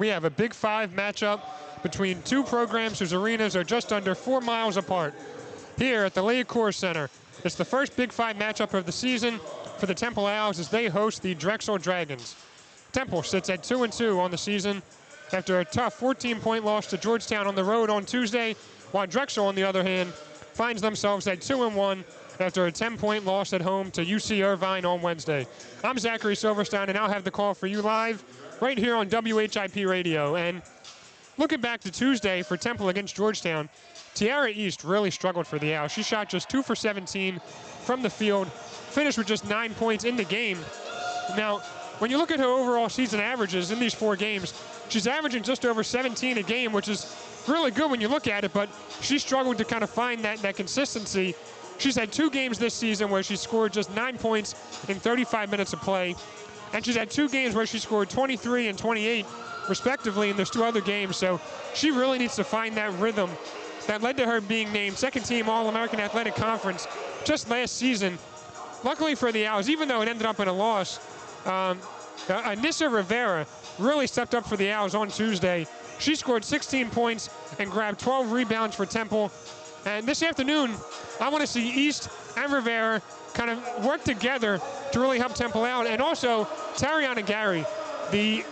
we have a Big Five matchup between two programs whose arenas are just under 4 miles apart. Here at the Liacouras Center, it's the first Big Five matchup of the season for the Temple Owls as they host the Drexel Dragons. Temple sits at 2-2 on the season after a tough 14-point loss to Georgetown on the road on Tuesday, while Drexel, on the other hand, finds themselves at 2-1 after a 10-point loss at home to UC Irvine on Wednesday. I'm Zachary Silverstein, and I'll have the call for you live right here on WHIP Radio. And looking back to Tuesday for Temple against Georgetown, Tiara East really struggled for the Owls. She shot just 2 for 17 from the field, finished with just 9 points in the game. Now, when you look at her overall season averages in these 4 games, she's averaging just over 17 a game, which is really good when you look at it, but she struggled to kind of find that consistency. She's had 2 games this season where she scored just 9 points in 35 minutes of play, and she's had 2 games where she scored 23 and 28, respectively, and there's 2 other games, so she really needs to find that rhythm that led to her being named second-team All-American Athletic Conference just last season. Luckily for the Owls, even though it ended up in a loss, Anissa Rivera really stepped up for the Owls on Tuesday. She scored 16 points and grabbed 12 rebounds for Temple. And this afternoon, I want to see East and Rivera kind of work together to really help Temple out. And also, Tariana Gary, the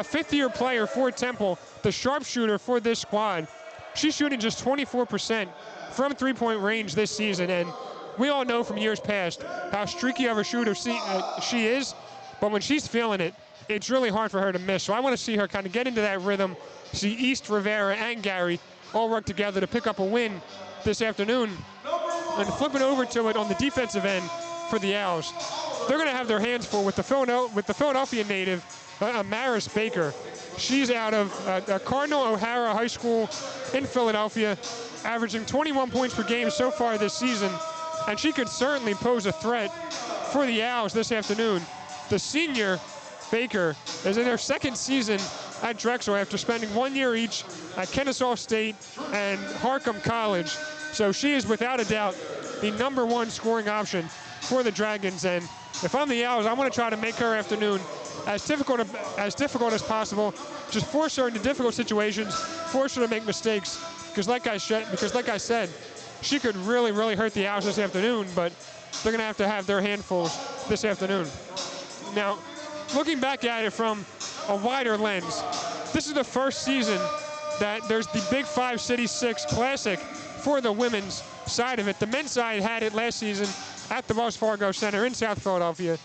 fifth-year player for Temple, the sharpshooter for this squad, she's shooting just 24% from three-point range this season. And we all know from years past how streaky of a shooter she is. But when she's feeling it, it's really hard for her to miss. So I want to see her kind of get into that rhythm, see East, Rivera, and Gary all work together to pick up a win this afternoon. And flipping over to it on the defensive end for the Owls, they're going to have their hands full with the Philadelphia native, Amaris Baker. She's out of Cardinal O'Hara High School in Philadelphia, averaging 21 points per game so far this season. And she could certainly pose a threat for the Owls this afternoon. The senior, Baker, is in her second season at Drexel after spending 1 year each at Kennesaw State and Harcum College. So she is without a doubt the #1 scoring option for the Dragons. And if I'm the Owls, I want to try to make her afternoon as difficult as possible. Just force her into difficult situations, force her to make mistakes. Because like I said, she could really, really hurt the Owls this afternoon, but they're going to have their handfuls this afternoon. Now, looking back at it from a wider lens, this is the first season that there's the Big Five City 6 Classic for the women's side of it. The men's side had it last season at the Wells Fargo Center in South Philadelphia.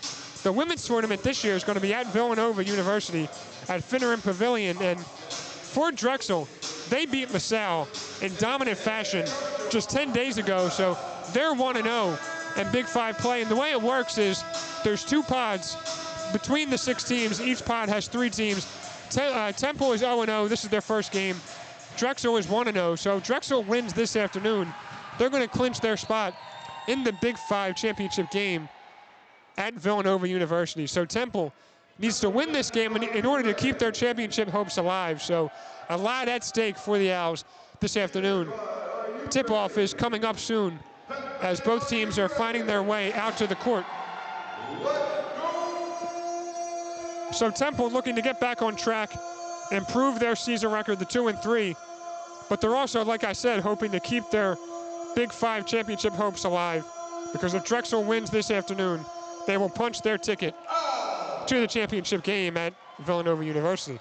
The women's tournament this year is going to be at Villanova University at Finneran Pavilion. And for Drexel, they beat LaSalle in dominant fashion just 10 days ago, so they're 1-0 in Big Five play. And the way it works is there's 2 pods between the 6 teams. Each pod has 3 teams. Temple is 0-0. This is their first game. Drexel is 1-0. So Drexel wins this afternoon. They're going to clinch their spot in the Big Five championship game at Villanova University. So Temple needs to win this game in order to keep their championship hopes alive. So a lot at stake for the Owls this afternoon. Tip-off is coming up soon as both teams are finding their way out to the court. So Temple looking to get back on track, improve their season record, the 2-3. But they're also, like I said, hoping to keep their Big Five championship hopes alive. Because if Drexel wins this afternoon, they will punch their ticket to the championship game at Villanova University.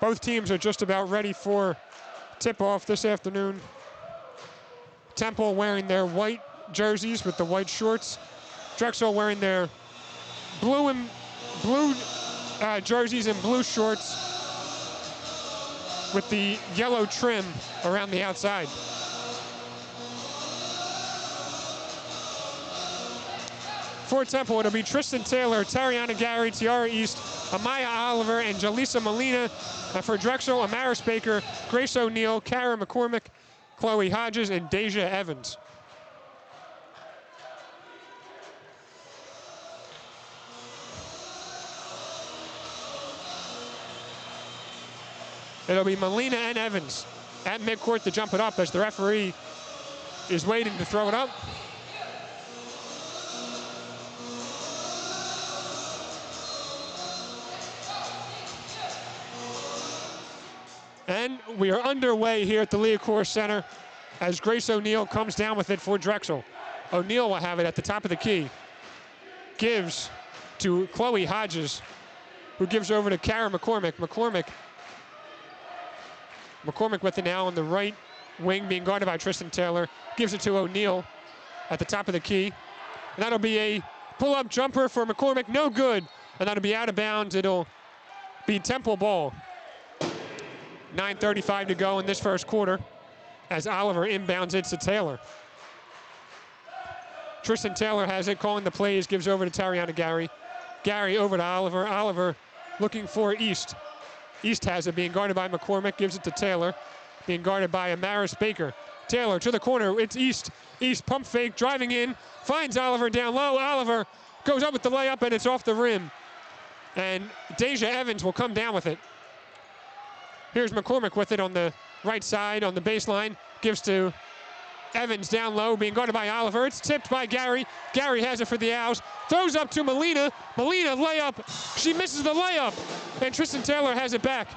Both teams are just about ready for tip-off this afternoon. Temple wearing their white jerseys with the white shorts. Drexel wearing their blue jerseys and blue shorts with the yellow trim around the outside. For Temple, it'll be Tristan Taylor, Tariana Gary, Tiara East, Amaya Oliver, and Jalisa Molina. And for Drexel, Amaris Baker, Grace O'Neal, Kara McCormick, Chloe Hodges, and Deja Evans. It'll be Molina and Evans at midcourt to jump it up as the referee is waiting to throw it up. And we are underway here at the Liacouras Center as Grace O'Neill comes down with it for Drexel. O'Neill will have it at the top of the key. Gives to Chloe Hodges, who gives over to Kara McCormick. McCormick with it now on the right wing, being guarded by Tristan Taylor. Gives it to O'Neill at the top of the key. And that'll be a pull-up jumper for McCormick, no good. And that'll be out of bounds. It'll be Temple ball. 9:35 to go in this first quarter as Oliver inbounds it to Taylor. Tristan Taylor has it, calling the plays, gives over to Tariana Gary. Gary over to Oliver. Oliver looking for East. East has it, being guarded by McCormick, gives it to Taylor, being guarded by Amaris Baker. Taylor to the corner, it's East. East pump fake, driving in, finds Oliver down low. Oliver goes up with the layup, and it's off the rim. And Deja Evans will come down with it. Here's McCormick with it on the right side, on the baseline. Gives to Evans down low, being guarded by Oliver. It's tipped by Gary. Gary has it for the Owls. Throws up to Melina. Melina layup. She misses the layup. And Tristan Taylor has it back.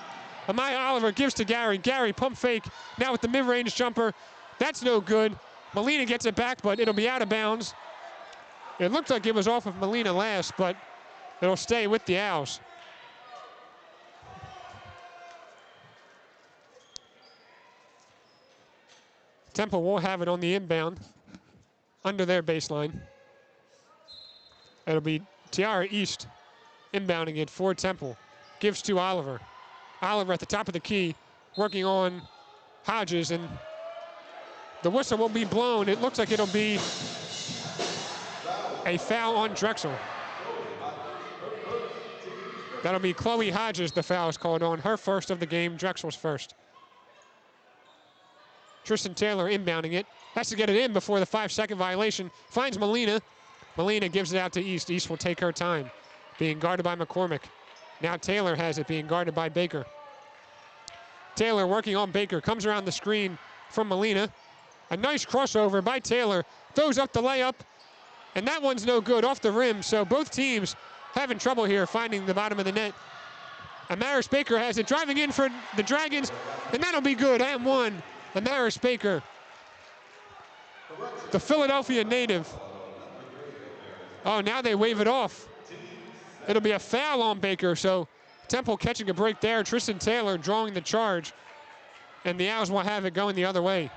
Amaya Oliver gives to Gary. Gary pump fake. Now with the mid-range jumper. That's no good. Melina gets it back, but it'll be out of bounds. It looked like it was off of Melina last, but it'll stay with the Owls. Temple will have it on the inbound under their baseline. It'll be Tiara East inbounding it for Temple. Gives to Oliver. Oliver at the top of the key, working on Hodges, and the whistle will be blown. It looks like it'll be a foul on Drexel. That'll be Chloe Hodges, the foul is called on. Her first of the game, Drexel's first. Tristan Taylor inbounding it. Has to get it in before the 5-second violation. Finds Melina. Melina gives it out to East. East will take her time, being guarded by McCormick. Now Taylor has it, being guarded by Baker. Taylor working on Baker. Comes around the screen from Melina. A nice crossover by Taylor. Throws up the layup. And that one's no good, off the rim. So both teams having trouble here finding the bottom of the net. Amaris Baker has it, driving in for the Dragons. And that'll be good, and one. Amaris Baker, the Philadelphia native. Oh, now they wave it off. It'll be a foul on Baker, so Temple catching a break there. Tristan Taylor drawing the charge, and the Owls will have it going the other way.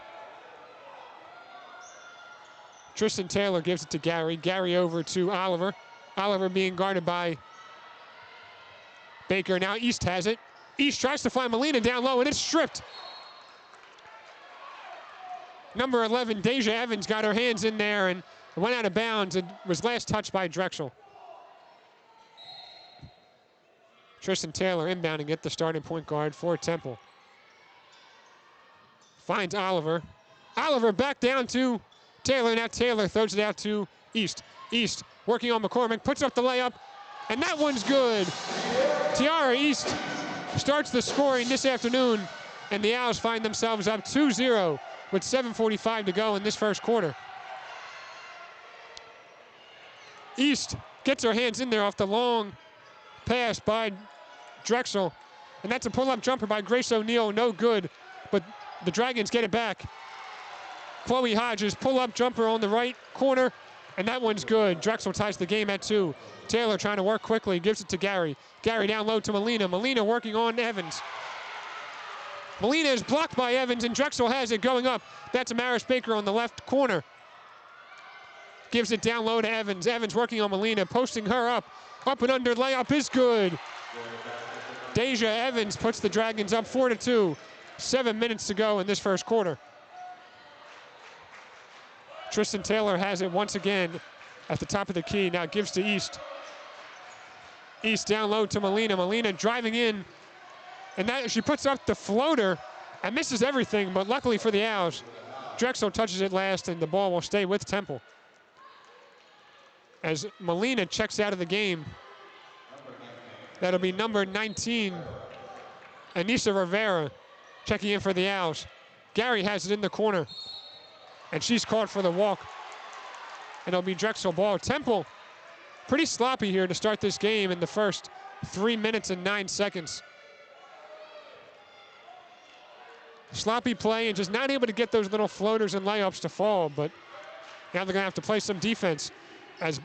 Tristan Taylor gives it to Gary. Gary over to Oliver. Oliver being guarded by Baker. Now East has it. East tries to find Melina down low, and it's stripped. Number 11, Deja Evans, got her hands in there and went out of bounds. It was last touched by Drexel. Tristan Taylor inbounding it, the starting point guard for Temple. Finds Oliver. Oliver back down to Taylor. Now Taylor throws it out to East. East working on McCormick, puts up the layup, and that one's good. Tiara East starts the scoring this afternoon, and the Owls find themselves up 2-0. With 7:45 to go in this first quarter. East gets her hands in there off the long pass by Drexel. And that's a pull-up jumper by Grace O'Neill, no good. But the Dragons get it back. Chloe Hodges, pull-up jumper on the right corner, and that one's good. Drexel ties the game at 2. Taylor trying to work quickly, gives it to Gary. Gary down low to Melina. Melina working on Evans. Melina is blocked by Evans, and Drexel has it going up. That's Amaris Baker on the left corner. Gives it down low to Evans. Evans working on Melina, posting her up. Up and under, layup is good. Deja Evans puts the Dragons up 4-2. 7 minutes to go in this first quarter. Tristan Taylor has it once again at the top of the key. Now gives to East. East down low to Melina. Melina driving in. And that she puts up the floater and misses everything, but luckily for the Owls, Drexel touches it last, and the ball will stay with Temple. As Melina checks out of the game, that'll be number 19, Anissa Rivera, checking in for the Owls. Gary has it in the corner, and she's called for the walk. And it'll be Drexel ball. Temple, pretty sloppy here to start this game in the first 3 minutes and 9 seconds. Sloppy play and just not able to get those little floaters and layups to fall, but now they're going to have to play some defense as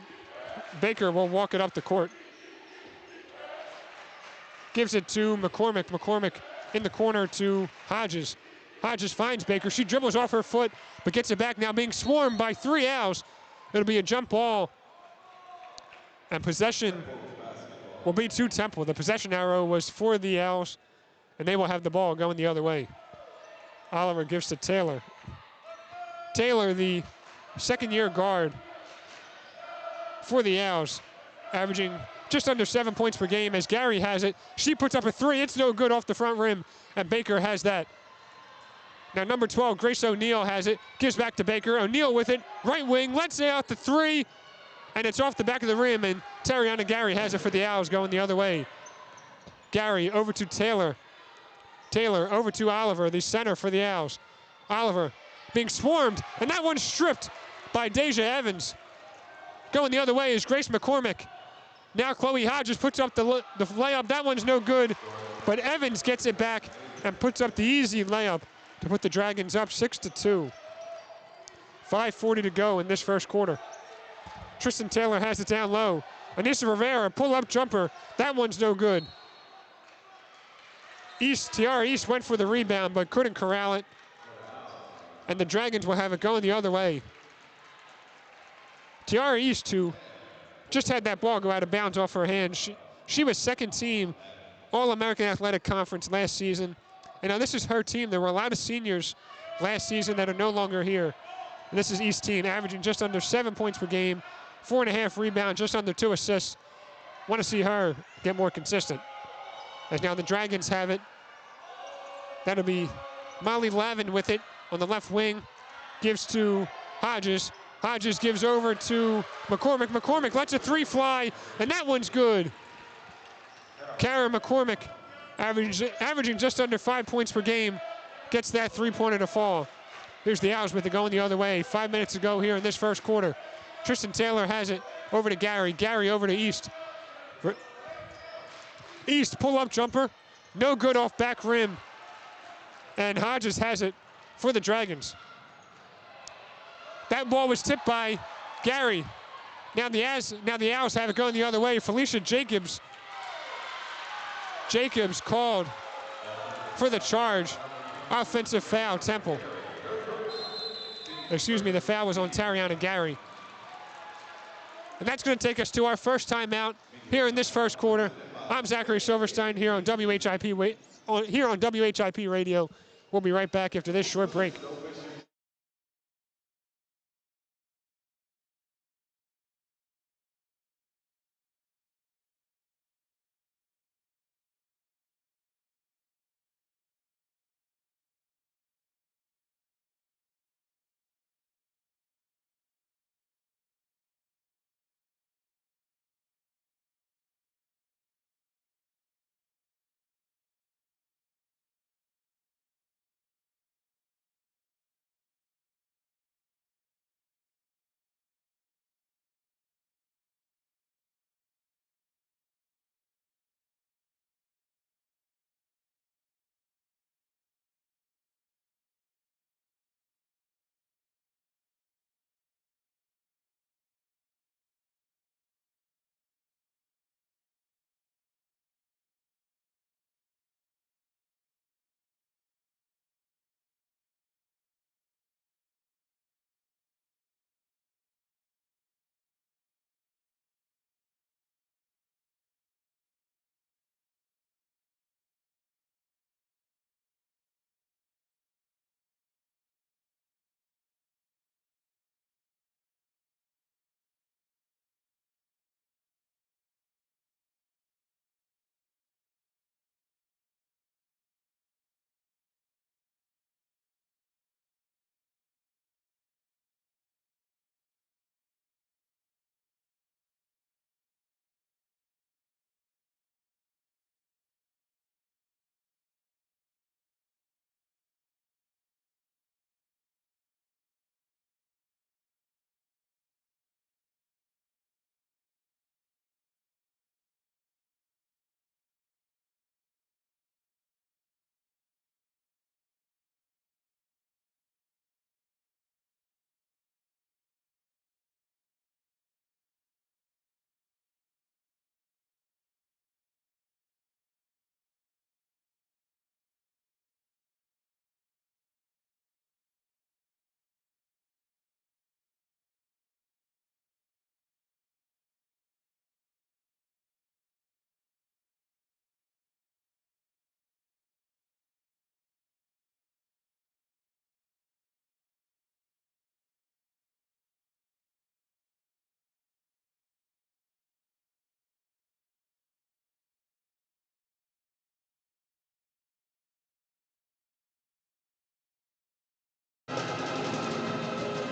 Baker will walk it up the court. Gives it to McCormick. McCormick in the corner to Hodges. Hodges finds Baker. She dribbles off her foot, but gets it back now, being swarmed by 3 Owls. It'll be a jump ball, and possession will be to Temple. The possession arrow was for the Owls, and they will have the ball going the other way. Oliver gives to Taylor. Taylor, the second-year guard for the Owls, averaging just under 7 points per game as Gary has it. She puts up a 3. It's no good off the front rim, and Baker has that. Now number 12, Grace O'Neal has it. Gives back to Baker. O'Neal with it. Right wing, lets it out the 3, and it's off the back of the rim, and Tariana Gary has it for the Owls going the other way. Gary over to Taylor. Taylor over to Oliver, the center for the Owls. Oliver being swarmed, and that one's stripped by Deja Evans. Going the other way is Grace McCormick. Now Chloe Hodges puts up the layup. That one's no good, but Evans gets it back and puts up the easy layup to put the Dragons up 6-2. 5:40 to go in this first quarter. Tristan Taylor has it down low. Anissa Rivera, pull-up jumper. That one's no good. Tiara East went for the rebound, but couldn't corral it. And the Dragons will have it going the other way. Tiara East, who just had that ball go out of bounds off her hand. She was second team All-American Athletic Conference last season. And now this is her team. There were a lot of seniors last season that are no longer here. And this is East team, averaging just under 7 points per game, 4.5 rebounds, just under 2 assists. Want to see her get more consistent. As now the Dragons have it. That'll be Molly Lavin with it on the left wing. Gives to Hodges. Hodges gives over to McCormick. McCormick lets a 3 fly, and that one's good. Kara McCormick, averaging just under 5 points per game, gets that 3-pointer to fall. Here's the Owls with it going the other way. 5 minutes to go here in this first quarter. Tristan Taylor has it over to Gary. Gary over to East. East pull-up jumper. No good off back rim. And Hodges has it for the Dragons. That ball was tipped by Gary. Now the Owls have it going the other way. Felicia Jacobs called for the charge. Offensive foul, Temple. Excuse me, the foul was on Tariana Gary. And that's going to take us to our first timeout here in this first quarter. I'm Zachary Silverstein here on WHIP Radio. We'll be right back after this short break.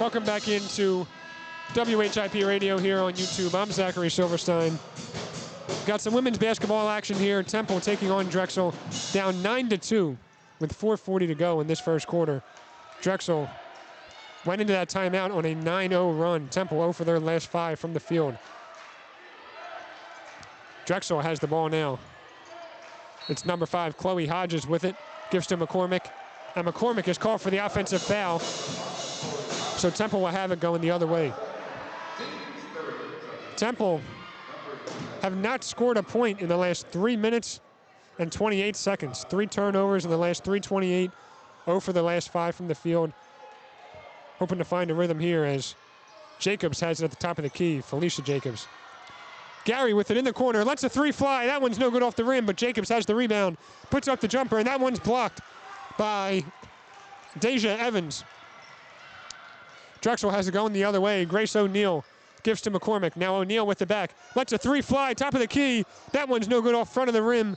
Welcome back into WHIP Radio here on YouTube. I'm Zachary Silverstein. Got some women's basketball action here. Temple taking on Drexel, down 9-2 with 4:40 to go in this first quarter. Drexel went into that timeout on a 9-0 run. Temple 0 for their last 5 from the field. Drexel has the ball now. It's number 5, Chloe Hodges with it. Gives to McCormick. And McCormick is called for the offensive foul. So Temple will have it going the other way. Temple have not scored a point in the last 3 minutes and 28 seconds. 3 turnovers in the last 3:28. 0 for the last 5 from the field. Hoping to find a rhythm here as Jacobs has it at the top of the key. Felicia Jacobs. Gary with it in the corner. Lets a 3 fly. That one's no good off the rim, but Jacobs has the rebound. Puts up the jumper, and that one's blocked by Deja Evans. Drexel has it going the other way. Grace O'Neal gives to McCormick. Now O'Neal with the back. Lets a 3 fly, top of the key. That one's no good off front of the rim.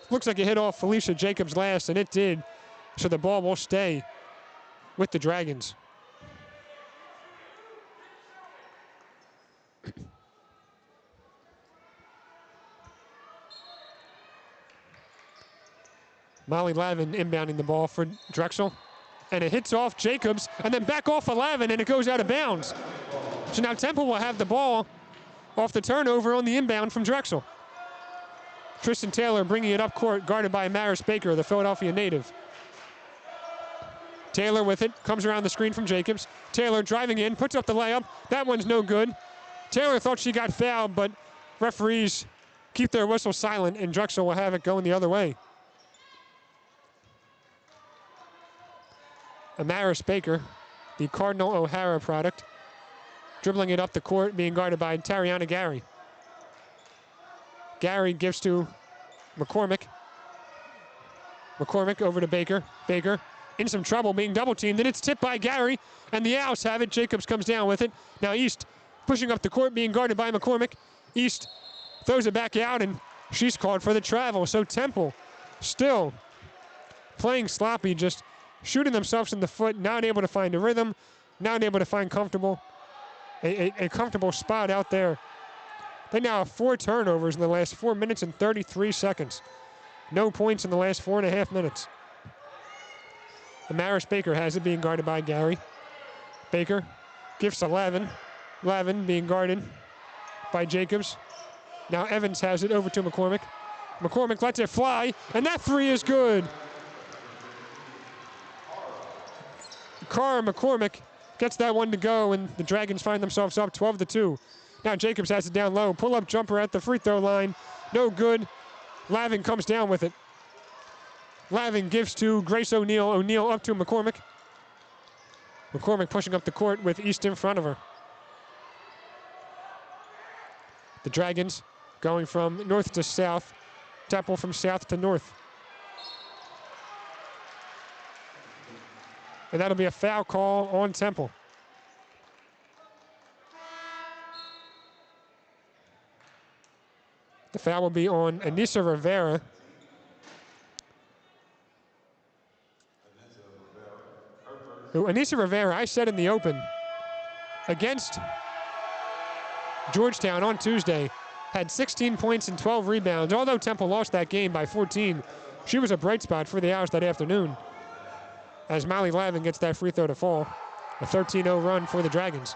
Looks like it hit off Felicia Jacobs last, and it did. So the ball will stay with the Dragons. Molly Lavin inbounding the ball for Drexel. And it hits off Jacobs, and then back off of Lavin, and it goes out of bounds. So now Temple will have the ball off the turnover on the inbound from Drexel. Tristan Taylor bringing it up court, guarded by Maris Baker, the Philadelphia native. Taylor with it, comes around the screen from Jacobs. Taylor driving in, puts up the layup. That one's no good. Taylor thought she got fouled, but referees keep their whistle silent, and Drexel will have it going the other way. Amaris Baker, the Cardinal O'Hara product, dribbling it up the court, being guarded by Tariana Gary. Gary gives to McCormick. McCormick over to Baker. Baker in some trouble, being double teamed. Then it's tipped by Gary, and the Owls have it. Jacobs comes down with it. Now East pushing up the court, being guarded by McCormick. East throws it back out, and she's called for the travel. So Temple still playing sloppy, just shooting themselves in the foot, not able to find a rhythm, not able to find a comfortable spot out there. They now have 4 turnovers in the last 4 minutes and 33 seconds. No points in the last 4.5 minutes. Amaris Baker has it, being guarded by Gary. Baker gives to Lavin. Lavin being guarded by Jacobs. Now Evans has it over to McCormick. McCormick lets it fly, and that 3 is good. Cara McCormick gets that one to go, and the Dragons find themselves up 12-2. Now Jacobs has it down low. Pull-up jumper at the free throw line. No good. Lavin comes down with it. Lavin gives to Grace O'Neal. O'Neal up to McCormick. McCormick pushing up the court with East in front of her. The Dragons going from north to south. Temple from south to north. And that'll be a foul call on Temple. The foul will be on Anissa Rivera. Anissa Rivera, I said in the open, against Georgetown on Tuesday, had 16 points and 12 rebounds. Although Temple lost that game by 14, she was a bright spot for the Owls that afternoon, as Molly Lavin gets that free throw to fall. A 13-0 run for the Dragons.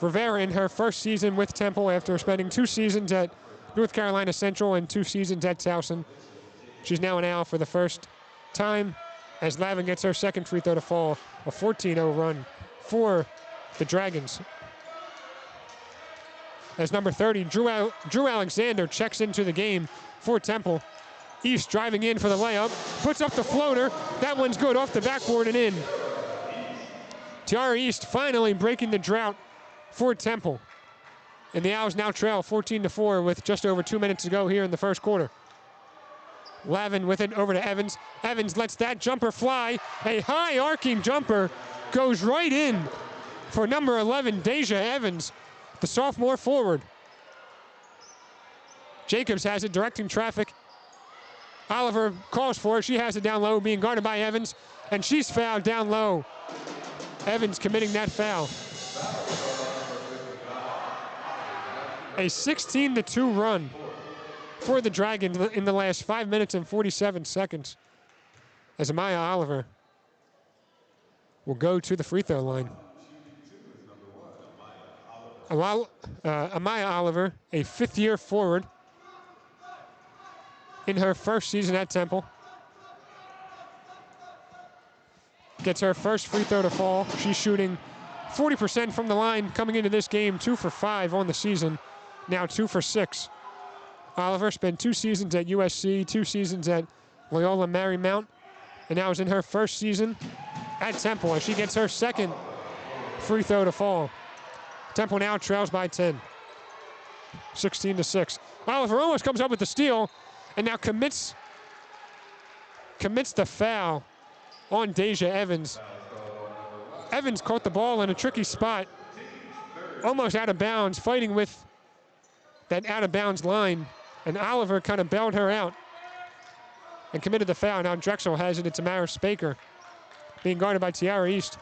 Rivera in her first season with Temple after spending 2 seasons at North Carolina Central and 2 seasons at Towson. She's now an Owl for the first time as Lavin gets her second free throw to fall. A 14-0 run for the Dragons. As number 30, Drew Alexander checks into the game for Temple. East driving in for the layup, puts up the floater. That one's good off the backboard and in. Tiara East finally breaking the drought for Temple. And the Owls now trail 14-4 with just over 2 minutes to go here in the first quarter. Lavin with it over to Evans. Evans lets that jumper fly. A high arcing jumper goes right in for number 11, Deja Evans, the sophomore forward. Jacobs has it, directing traffic Oliver calls for it. She has it down low, being guarded by Evans, and she's fouled down low. Evans committing that foul. A 16-2 run for the Dragons in the last 5 minutes and 47 seconds. As Amaya Oliver will go to the free throw line. Amaya Oliver, a fifth-year forward in her first season at Temple. Gets her first free throw to fall. She's shooting 40% from the line coming into this game, 2 for 5 on the season, now 2 for 6. Oliver spent 2 seasons at USC, 2 seasons at Loyola Marymount, and now is in her first season at Temple as she gets her second free throw to fall. Temple now trails by 10, 16-6. Oliver almost comes up with the steal and now commits the foul on Deja Evans. Evans caught the ball in a tricky spot, almost out of bounds, fighting with that out of bounds line, and Oliver kind of bailed her out and committed the foul. Now Drexel has it. It's Amaris Baker being guarded by Tiara East.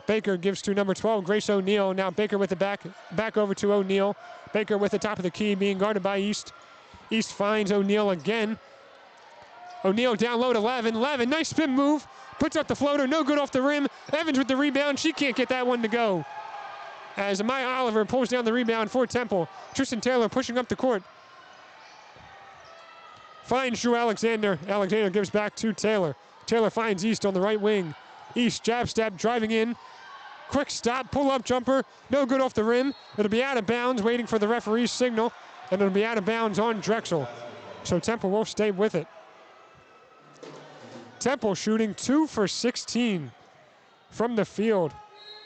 Baker gives to number 12, Grace O'Neal. Now Baker with the back over to O'Neal. Baker with the top of the key being guarded by East. East finds O'Neal again. O'Neal down low to Levin. Levin, nice spin move. Puts up the floater, no good off the rim. Evans with the rebound. She can't get that one to go. As Amaya Oliver pulls down the rebound for Temple. Tristan Taylor pushing up the court. Finds Drew Alexander. Alexander gives back to Taylor. Taylor finds East on the right wing. East jab step, driving in. Quick stop, pull-up jumper. No good off the rim. It'll be out of bounds, waiting for the referee's signal. And it'll be out of bounds on Drexel. So Temple will stay with it. Temple shooting 2 for 16 from the field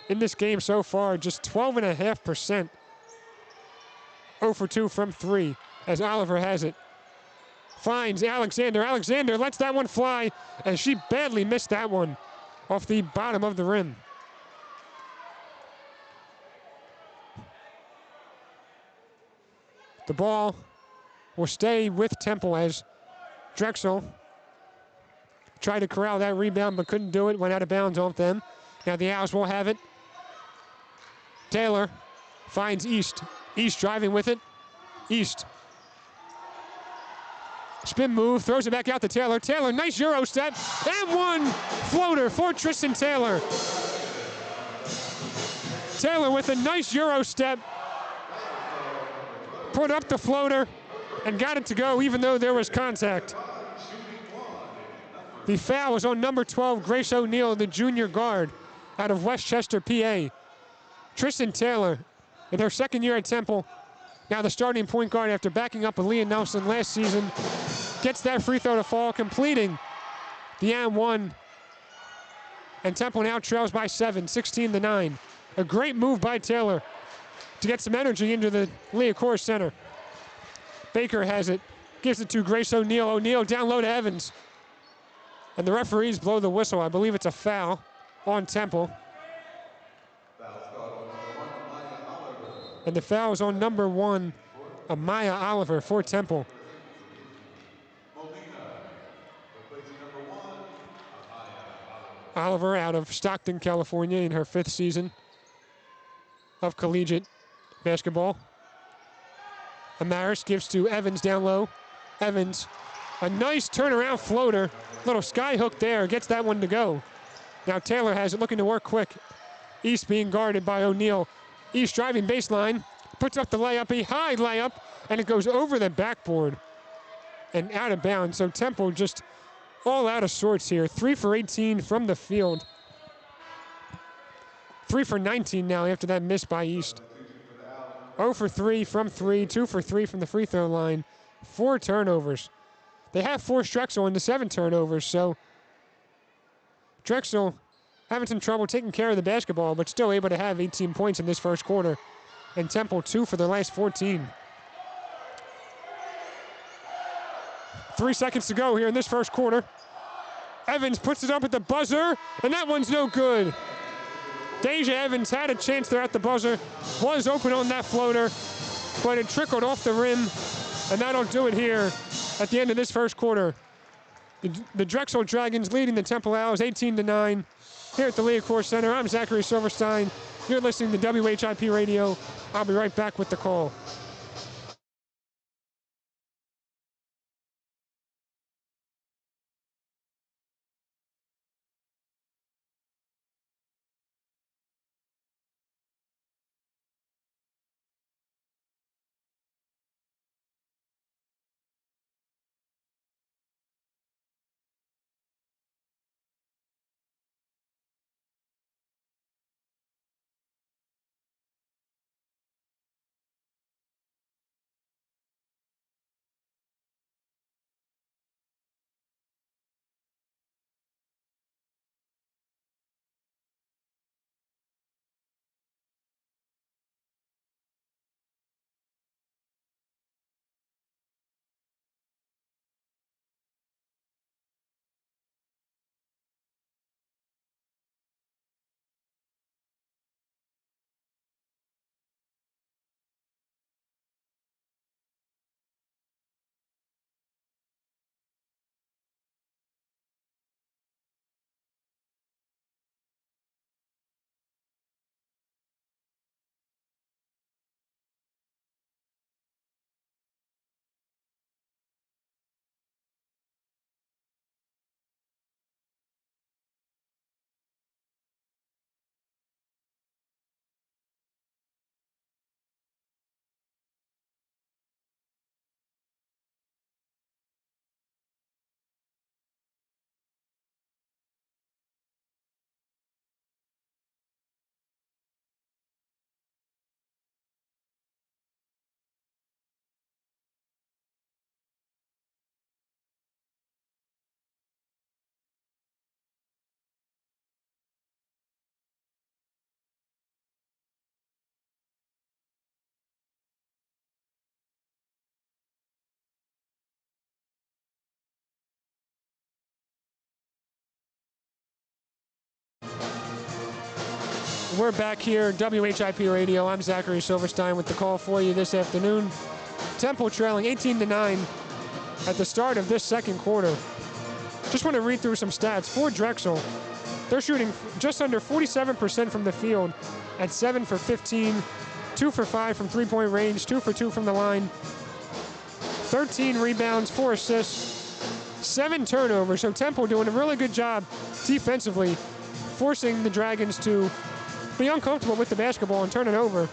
in this game so far. Just 12.5%. 0 for 2 from 3 as Oliver has it. Finds Alexander. Alexander lets that one fly as she badly missed that one off the bottom of the rim. The ball will stay with Temple as Drexel tried to corral that rebound but couldn't do it. Went out of bounds off them. Now the Owls will have it. Taylor finds East. East driving with it. East. Spin move, throws it back out to Taylor. Taylor, nice Euro step. And one floater for Tristan Taylor. Taylor with a nice Euro step. Put up the floater and got it to go even though there was contact. The foul was on number 12, Grace O'Neal, the junior guard out of Westchester, PA. Tristan Taylor, in her second year at Temple, now the starting point guard after backing up Aaliyah Nelson last season, gets that free throw to fall, completing the and one. And Temple now trails by 7, 16-9. A great move by Taylor to get some energy into the Liacouras center. Baker has it, gives it to Grace O'Neal. O'Neal down low to Evans. And the referees blow the whistle. I believe it's a foul on Temple. And the foul is on number 1, Amaya Oliver for Temple. Oliver out of Stockton, California in her 5th season of collegiate basketball. Amaris gives to Evans down low. Evans, a nice turnaround floater. Little sky hook there, gets that one to go. Now Taylor has it, looking to work quick. East being guarded by O'Neal. East driving baseline, puts up the layup, a high layup, and it goes over the backboard and out of bounds. So Temple just all out of sorts here. 3 for 18 from the field. 3 for 19 now after that miss by East. 0 for 3 from 3, 2 for 3 from the free throw line. 4 turnovers. They have forced Drexel into 7 turnovers, so Drexel having some trouble taking care of the basketball, but still able to have 18 points in this first quarter. And Temple 2 for their last 14. 3 seconds to go here in this first quarter. Evans puts it up at the buzzer, and that one's no good. Deja Evans had a chance there at the buzzer, was open on that floater, but it trickled off the rim, and that'll do it here at the end of this first quarter. The Drexel Dragons leading the Temple Owls 18-9. Here at the Liacouras Center, I'm Zachary Silverstein. You're listening to WHIP Radio. I'll be right back with the call. We're back here, WHIP Radio. I'm Zachary Silverstein with the call for you this afternoon. Temple trailing 18-9 at the start of this second quarter. Just want to read through some stats. For Drexel, they're shooting just under 47% from the field at 7 for 15, 2 for 5 from three-point range, 2 for 2 from the line, 13 rebounds, 4 assists, 7 turnovers. So Temple doing a really good job defensively, forcing the Dragons to be uncomfortable with the basketball and turn it over.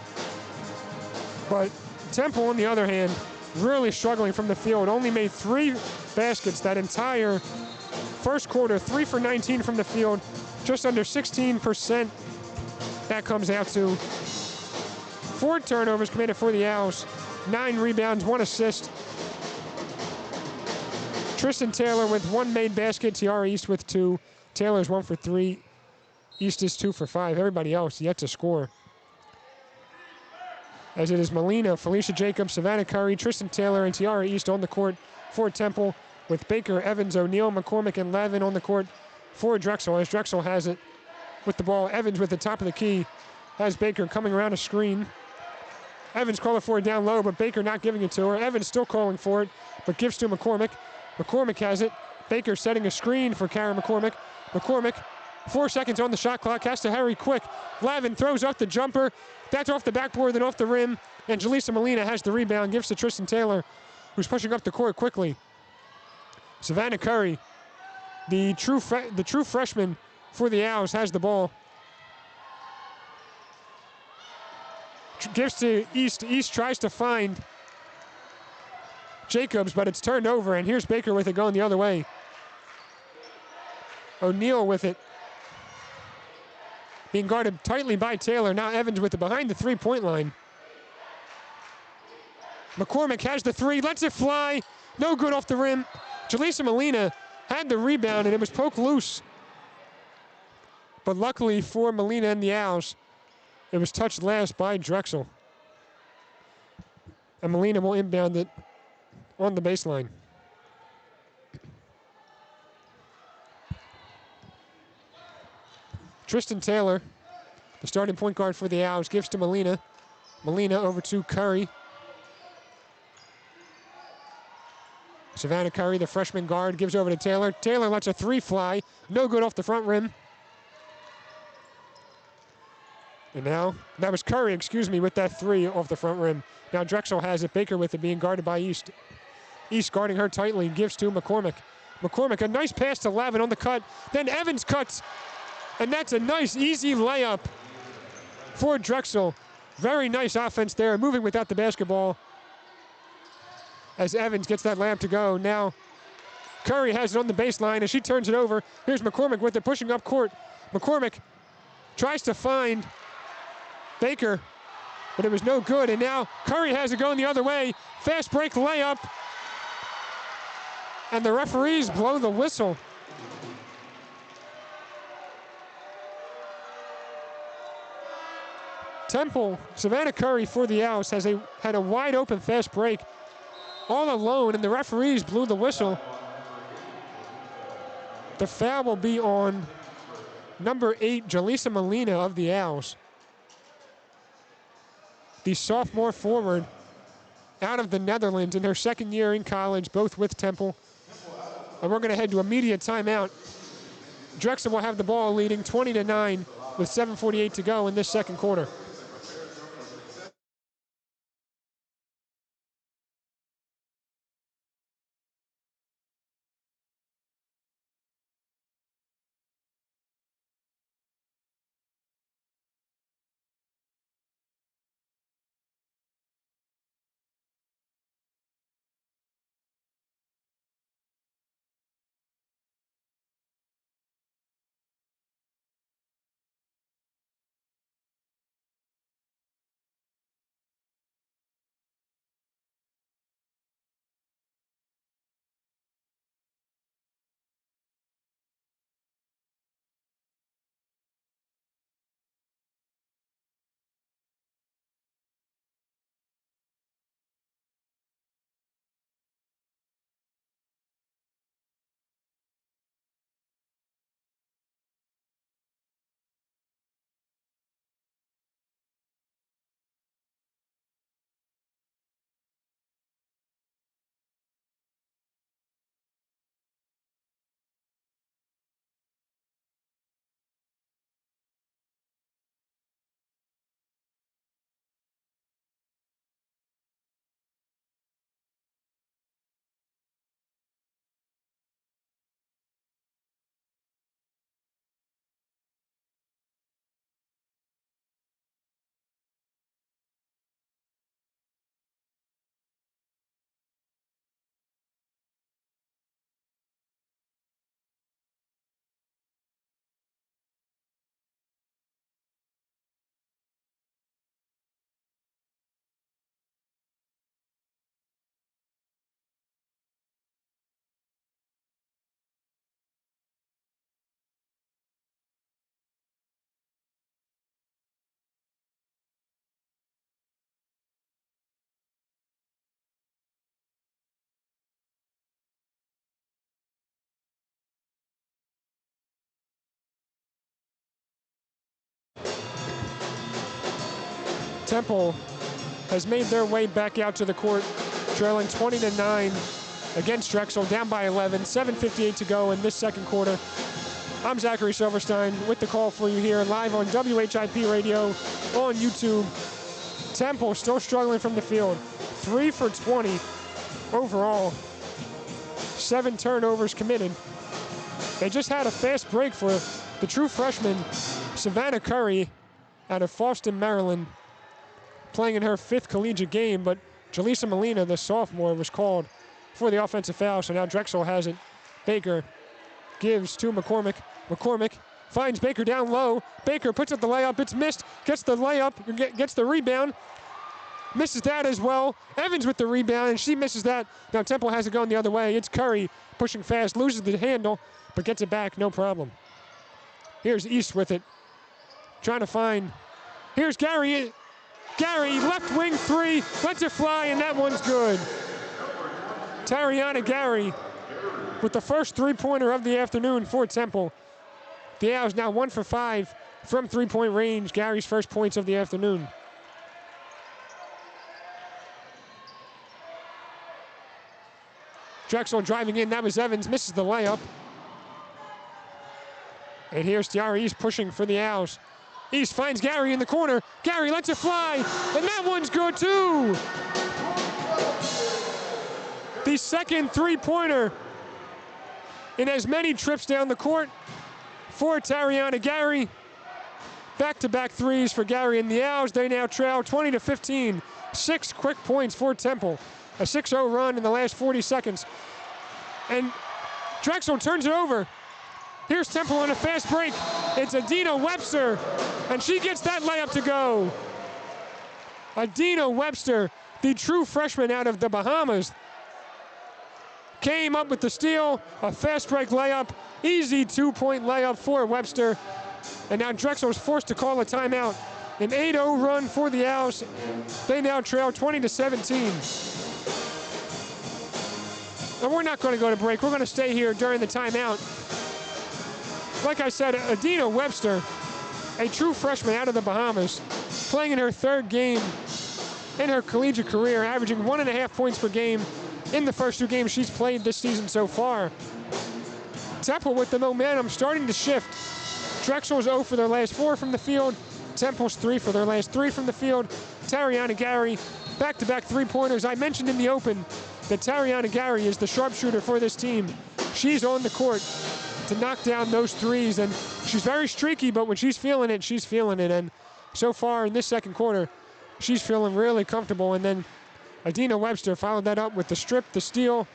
But Temple, on the other hand, really struggling from the field. Only made 3 baskets that entire first quarter, 3 for 19 from the field, just under 16%. That comes out to 4 turnovers committed for the Owls, 9 rebounds, 1 assist. Tristan Taylor with 1 made basket, Tiara East with 2. Taylor's 1 for 3. East is 2 for 5. Everybody else yet to score. As it is Molina, Felicia Jacobs, Savannah Curry, Tristan Taylor, and Tiara East on the court for Temple, with Baker, Evans, O'Neal, McCormick, and Levin on the court for Drexel. As Drexel has it with the ball, Evans with the top of the key has Baker coming around a screen. Evans calling for it down low, but Baker not giving it to her. Evans still calling for it, but gives to McCormick. McCormick has it. Baker setting a screen for Karen McCormick. McCormick, 4 seconds on the shot clock, has to hurry quick. Lavin throws off the jumper. That's off the backboard, then off the rim. And Jaleesa Molina has the rebound, gives to Tristan Taylor, who's pushing up the court quickly. Savannah Curry, the true freshman for the Owls, has the ball. Gives to East. East tries to find Jacobs, but it's turned over, and here's Baker with it going the other way. O'Neal with it, being guarded tightly by Taylor. Now Evans with it behind the three-point line. McCormick has the 3, lets it fly. No good off the rim. Jaleesa Molina had the rebound, and it was poked loose. But luckily for Molina and the Owls, it was touched last by Drexel. And Molina will inbound it on the baseline. Tristan Taylor, the starting point guard for the Owls, gives to Molina. Molina over to Curry. Savannah Curry, the freshman guard, gives over to Taylor. Taylor lets a three fly. No good off the front rim. And now, that was Curry, excuse me, with that three off the front rim. Now Drexel has it. Baker with it, being guarded by East. East guarding her tightly, gives to McCormick. McCormick, a nice pass to Lavin on the cut. Then Evans cuts, and that's a nice, easy layup for Drexel. Very nice offense there, moving without the basketball. As Evans gets that layup to go. Now Curry has it on the baseline as she turns it over. Here's McCormick with it, pushing up court. McCormick tries to find Baker, but it was no good. And now Curry has it going the other way. Fast break layup. And the referees blow the whistle. Temple, Savannah Curry for the Owls had a wide open fast break all alone, and the referees blew the whistle. The foul will be on number 8, Jaleesa Molina of the Owls. The sophomore forward out of the Netherlands in her second year in college, both with Temple. And we're going to head to a media timeout. Drexel will have the ball leading 20-9 with 7:48 to go in this second quarter. Temple has made their way back out to the court, trailing 20-9 against Drexel, down by 11, 7:58 to go in this second quarter. I'm Zachary Silverstein with the call for you here live on WHIP Radio, on YouTube. Temple still struggling from the field, 3 for 20 overall, 7 turnovers committed. They just had a fast break for the true freshman, Savannah Curry, out of Fallston, Maryland, playing in her 5th collegiate game, but Jaleesa Molina, the sophomore, was called for the offensive foul, so now Drexel has it. Baker gives to McCormick. McCormick finds Baker down low. Baker puts up the layup. It's missed. Gets the layup. Gets the rebound. Misses that as well. Evans with the rebound, and she misses that. Now Temple has it going the other way. It's Curry pushing fast. Loses the handle, but gets it back. No problem. Here's East with it. Trying to find. Here's Gary. Gary, left wing 3. Lets it fly, and that one's good. Tariana Gary with the first three-pointer of the afternoon for Temple. The Owls now 1 for 5 from three-point range. Gary's first points of the afternoon. Drexel driving in. That was Evans. Misses the layup. And here's Tiara East pushing for the Owls. East finds Gary in the corner. Gary lets it fly. And that one's good too. The second three-pointer in as many trips down the court for Tariana Gary. Back-to-back threes for Gary and the Owls. They now trail 20-15. 6 quick points for Temple. A 6-0 run in the last 40 seconds. And Drexel turns it over. Here's Temple on a fast break. It's Adina Webster, and she gets that layup to go. Adina Webster, the true freshman out of the Bahamas, came up with the steal, a fast break layup, easy 2-point layup for Webster. And now Drexel is forced to call a timeout. An 8-0 run for the Owls. They now trail 20-17. And we're not going to go to break. We're going to stay here during the timeout. Like I said, Adina Webster, a true freshman out of the Bahamas, playing in her 3rd game in her collegiate career, averaging 1.5 points per game in the first 2 games she's played this season so far. Temple with the momentum starting to shift. Drexel's 0 for their last 4 from the field. Temple's 3 for their last 3 from the field. Tariana Gary, back-to-back three-pointers. I mentioned in the open that Tariana Gary is the sharpshooter for this team. She's on the court to knock down those threes, and she's very streaky, but when she's feeling it, she's feeling it. And so far in this second quarter, she's feeling really comfortable. And then Adina Webster followed that up with the strip, the steal,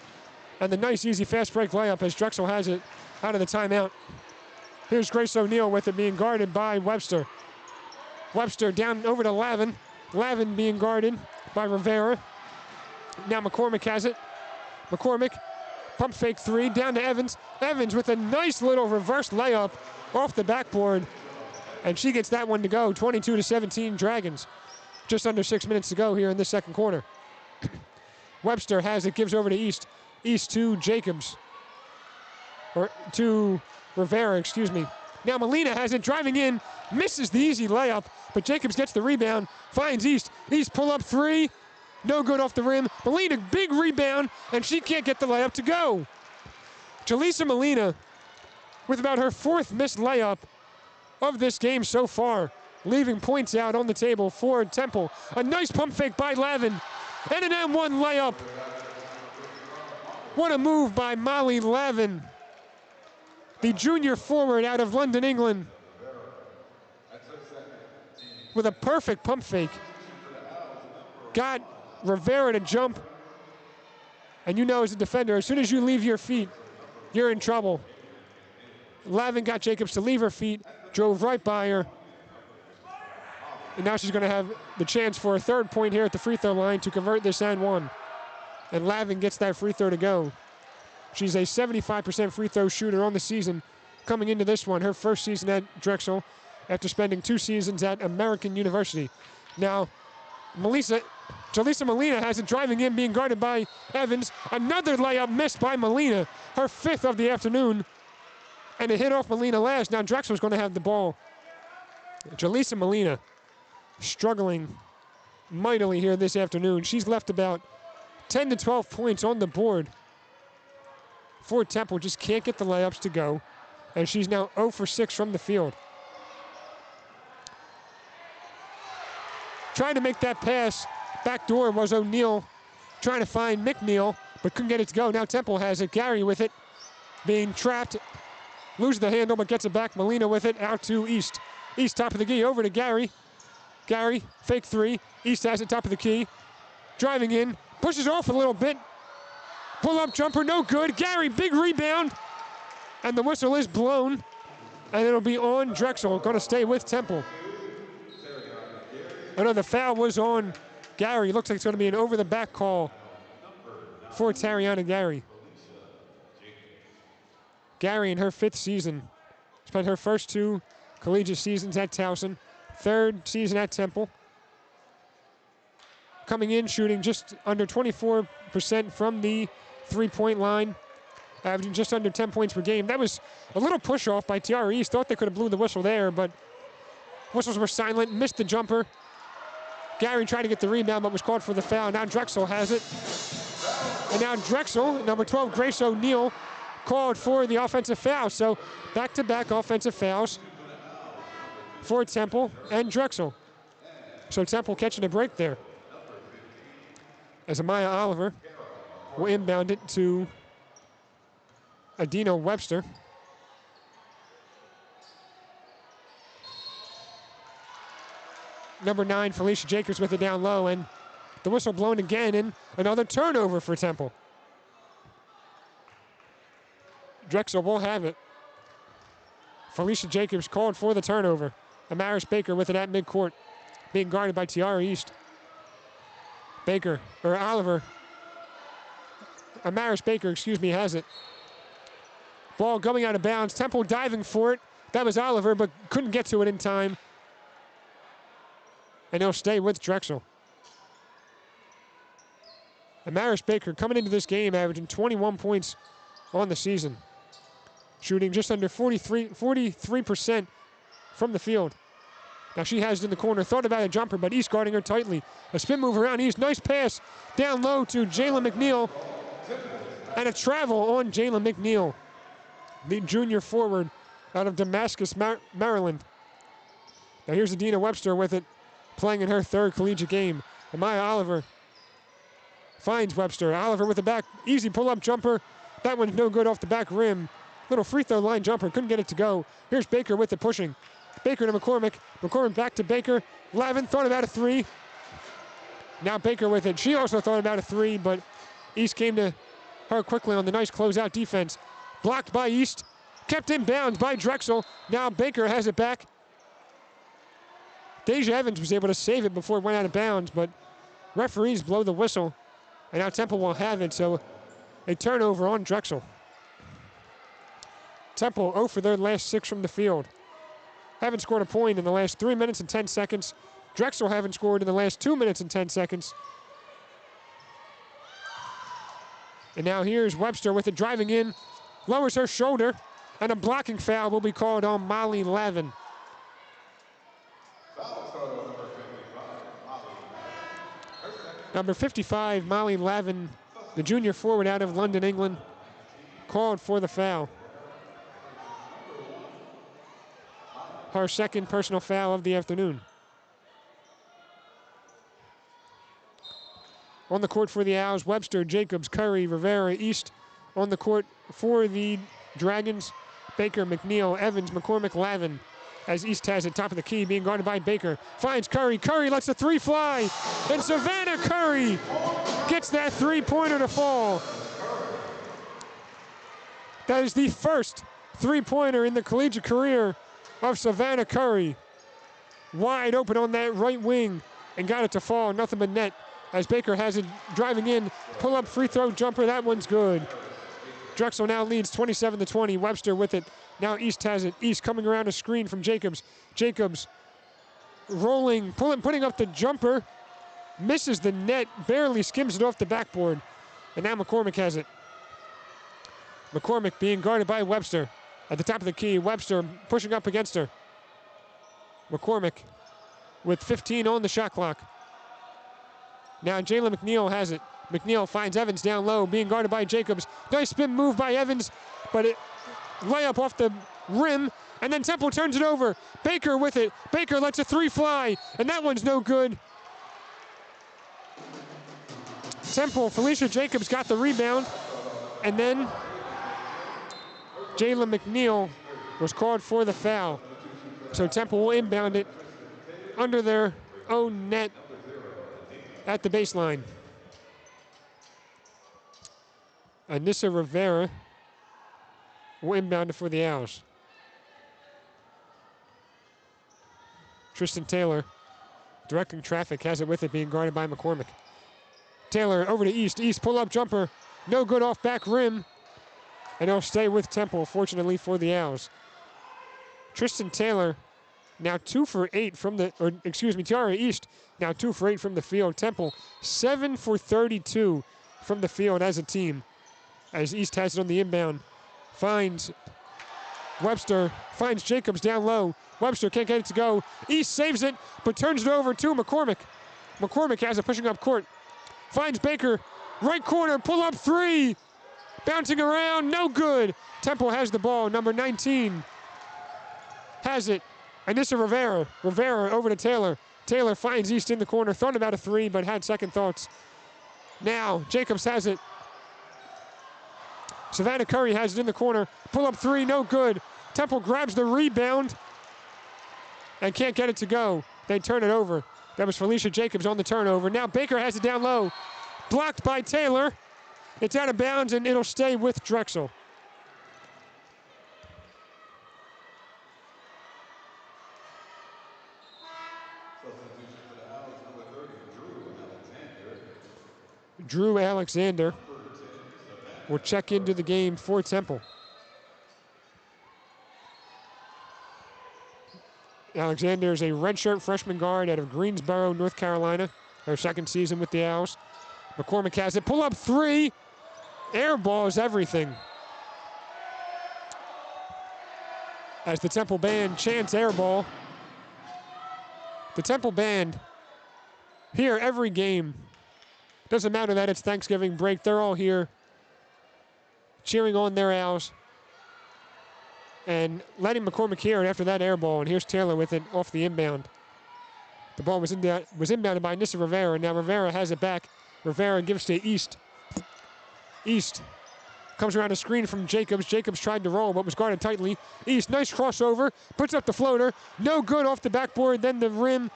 and the nice, easy, fast break layup as Drexel has it out of the timeout. Here's Grace O'Neal with it being guarded by Webster. Webster down over to Lavin. Lavin being guarded by Rivera. Now McCormick has it. McCormick, pump fake 3, down to Evans. Evans with a nice little reverse layup off the backboard. And she gets that one to go, 22-17 Dragons. Just under 6 minutes to go here in this second quarter. Webster has it, gives over to East. East to Jacobs. Or to Rivera, excuse me. Now Molina has it, driving in, misses the easy layup, but Jacobs gets the rebound, finds East. East pull up 3, no good off the rim. Molina, big rebound, and she can't get the layup to go. Jaleesa Molina with about her 4th missed layup of this game so far, leaving points out on the table for Temple. A nice pump fake by Lavin, and an M1 layup. What a move by Molly Lavin, the junior forward out of London, England, with a perfect pump fake. Got Rivera to jump, and you know as a defender, as soon as you leave your feet, you're in trouble. Lavin got Jacobs to leave her feet, drove right by her, and now she's going to have the chance for a 3rd point here at the free throw line to convert this and 1. And Lavin gets that free throw to go. She's a 75% free throw shooter on the season coming into this one, her first season at Drexel after spending 2 seasons at American University. Now, Jaleesa Molina has it driving in, being guarded by Evans. Another layup missed by Molina, her 5th of the afternoon. And a hit off Molina last. Now Drexel's going to have the ball. Jaleesa Molina struggling mightily here this afternoon. She's left about 10 to 12 points on the board for Temple. Just can't get the layups to go. And she's now 0 for 6 from the field. Trying to make that pass. Back door was O'Neal trying to find McNeil, but couldn't get it to go. Now Temple has it. Gary with it. Being trapped. Loses the handle, but gets it back. Molina with it. Out to East. East top of the key. Over to Gary. Gary, fake 3. East has it top of the key. Driving in. Pushes off a little bit. Pull-up jumper, no good. Gary, big rebound. And the whistle is blown. And it'll be on Drexel. Going to stay with Temple. I know the foul was on Gary. Looks like it's going to be an over-the-back call for Tariana Gary. Gary in her 5th season. Spent her first 2 collegiate seasons at Towson. 3rd season at Temple. Coming in, shooting just under 24% from the 3-point line. Averaging just under 10 points per game. That was a little push-off by Tiara East. Thought they could have blew the whistle there, but whistles were silent. Missed the jumper. Gary tried to get the rebound, but was called for the foul. Now Drexel has it. And now Drexel, number 12, Grace O'Neal, called for the offensive foul. So back-to-back offensive fouls for Temple and Drexel. So Temple catching a break there. As Amaya Oliver will inbound it to Adina Webster. Number 9, Felicia Jacobs with it down low, and the whistle blown again, and another turnover for Temple. Drexel will have it. Felicia Jacobs called for the turnover. Amaris Baker with it at midcourt, being guarded by Tiara East. Amaris Baker, has it. Ball going out of bounds. Temple diving for it. That was Oliver, but couldn't get to it in time. And he'll stay with Drexel. Amaris Baker coming into this game averaging 21 points on the season. Shooting just under 43% from the field. Now she has it in the corner, thought about a jumper, but East guarding her tightly. A spin move around East, nice pass down low to Jayla McNeil. And a travel on Jayla McNeil, the junior forward out of Damascus, Maryland. Now here's Adina Webster with it, playing in her third collegiate game. Amaya Oliver finds Webster. Oliver with the back, easy pull-up jumper. That one's no good off the back rim. Little free throw line jumper, couldn't get it to go. Here's Baker with it pushing. Baker to McCormick. McCormick back to Baker. Lavin thought about a three. Now Baker with it. She also thought about a three, but East came to her quickly on the nice closeout defense. Blocked by East. Kept in bounds by Drexel. Now Baker has it back. Deja Evans was able to save it before it went out of bounds, but referees blow the whistle. And now Temple will have it, so a turnover on Drexel. Temple 0 for their last 6 from the field. Haven't scored a point in the last 3 minutes and 10 seconds. Drexel haven't scored in the last 2 minutes and 10 seconds. And now here's Webster with it driving in. Lowers her shoulder, and a blocking foul will be called on Molly Lavin. Number 55, Molly Lavin, the junior forward out of London, England, called for the foul. Her second personal foul of the afternoon. On the court for the Owls, Webster, Jacobs, Curry, Rivera, East. On the court for the Dragons, Baker, McNeil, Evans, McCormick, Lavin. As East has it, top of the key, being guarded by Baker. Finds Curry. Curry lets the three fly. And Savannah Curry gets that three-pointer to fall. That is the first three-pointer in the collegiate career of Savannah Curry. Wide open on that right wing and got it to fall. Nothing but net as Baker has it driving in. Pull-up free throw jumper. That one's good. Drexel now leads 27-20. Webster with it. Now East has it. East coming around a screen from Jacobs. Jacobs rolling, putting up the jumper. Misses the net, barely skims it off the backboard. And now McCormick has it. McCormick being guarded by Webster. At the top of the key, Webster pushing up against her. McCormick with 15 on the shot clock. Now Jayla McNeil has it. McNeil finds Evans down low, being guarded by Jacobs. Nice spin move by Evans, but it layup off the rim, and then Temple turns it over. Baker with it. Baker lets a three fly, and that one's no good. Temple, Felicia Jacobs got the rebound, and then Jayla McNeil was called for the foul. So Temple will inbound it under their own net at the baseline. Anissa Rivera will inbound it for the Owls. Tristan Taylor directing traffic, has it with it, being guarded by McCormick. Taylor over to East. East pull-up jumper. No good off back rim. And he'll stay with Temple, fortunately for the Owls. Tristan Taylor now 2 for 8 from the, Tiara East now 2 for 8 from the field. Temple 7 for 32 from the field as a team. As East has it on the inbound. Finds Webster, finds Jacobs down low. Webster can't get it to go. East saves it, but turns it over to McCormick. McCormick has it pushing up court. Finds Baker. Right corner, pull up three. Bouncing around, no good. Temple has the ball, number 19. Has it. Anissa Rivera. Rivera over to Taylor. Taylor finds East in the corner, thought about a three, but had second thoughts. Now, Jacobs has it. Savannah Curry has it in the corner. Pull up three, no good. Temple grabs the rebound and can't get it to go. They turn it over. That was Felicia Jacobs on the turnover. Now Baker has it down low. Blocked by Taylor. It's out of bounds and it'll stay with Drexel. Drew Alexander will check into the game for Temple. Alexander is a redshirt freshman guard out of Greensboro, North Carolina. Her second season with the Owls. McCormick has it. Pull up three. Air ball is everything. As the Temple band chants air ball. The Temple band here every game. Doesn't matter that it's Thanksgiving break. They're all here cheering on their Owls. And letting McCormick hear it after that air ball. And here's Taylor with it off the inbound. The ball was inbounded by Nissa Rivera. Now Rivera has it back. Rivera gives to East. East comes around a screen from Jacobs. Jacobs tried to roll, but was guarded tightly. East, nice crossover. Puts up the floater. No good off the backboard. Then the rim.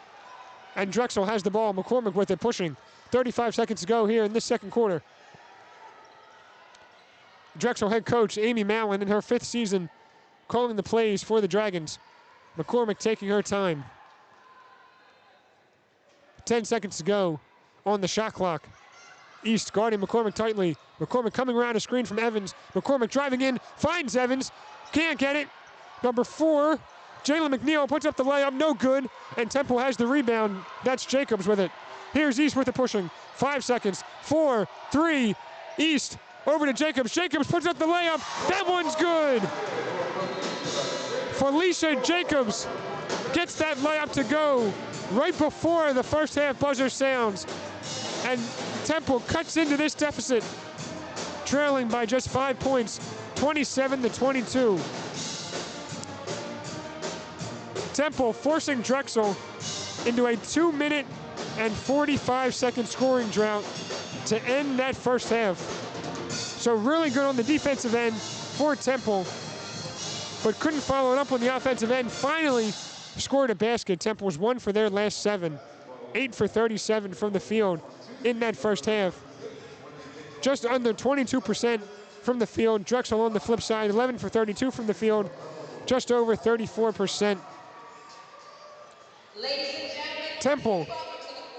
And Drexel has the ball. McCormick with it, pushing. 35 seconds to go here in this second quarter. Drexel head coach Amy Mallon in her 5th season calling the plays for the Dragons. McCormick taking her time. 10 seconds to go on the shot clock. East guarding McCormick tightly. McCormick coming around a screen from Evans. McCormick driving in, finds Evans. Can't get it. Number 4, Jalen McNeil puts up the layup, no good. And Temple has the rebound. That's Jacobs with it. Here's East with the pushing. 5 seconds. 4, 3, East over to Jacobs. Jacobs puts up the layup. That one's good. Felicia Jacobs gets that layup to go right before the first half buzzer sounds. And Temple cuts into this deficit, trailing by just 5 points, 27-22. Temple forcing Drexel into a 2-minute and 45-second scoring drought to end that first half. So really good on the defensive end for Temple, but couldn't follow it up on the offensive end. Finally scored a basket. Temple was 1 for their last 7, 8 for 37 from the field in that first half. Just under 22% from the field. Drexel on the flip side, 11 for 32 from the field, just over 34%. Temple,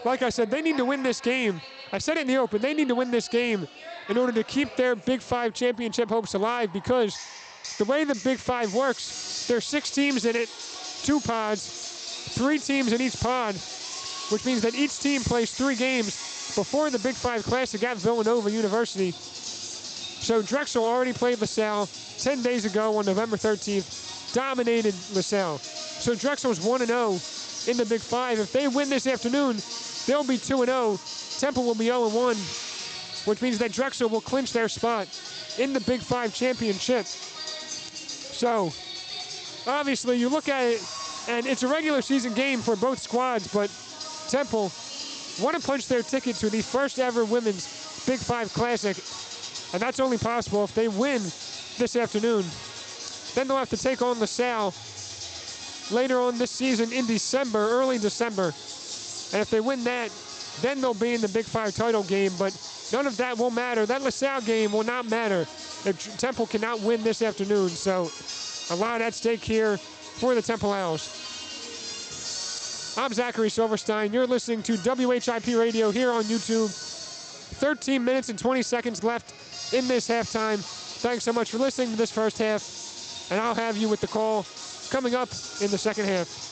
like I said, they need to win this game. I said it in the open, they need to win this game in order to keep their Big 5 championship hopes alive, because the way the Big 5 works, there's 6 teams in it, 2 pods, 3 teams in each pod, which means that each team plays 3 games before the Big 5 Classic at Villanova University. So Drexel already played LaSalle 10 days ago on November 13th, dominated LaSalle. So Drexel's 1-0 in the Big 5. If they win this afternoon, they'll be 2-0. Temple will be 0-1, which means that Drexel will clinch their spot in the Big 5 championship. So, obviously, you look at it, and it's a regular season game for both squads, but Temple want to punch their ticket to the first ever women's Big 5 Classic, and that's only possible if they win this afternoon. Then they'll have to take on LaSalle later on this season in December, early December. And if they win that, then they'll be in the Big 5 title game, but none of that will matter. That LaSalle game will not matter if Temple cannot win this afternoon. So a lot at stake here for the Temple Owls. I'm Zachary Silverstein. You're listening to WHIP Radio here on YouTube. 13 minutes and 20 seconds left in this halftime. Thanks so much for listening to this first half, and I'll have you with the call coming up in the second half.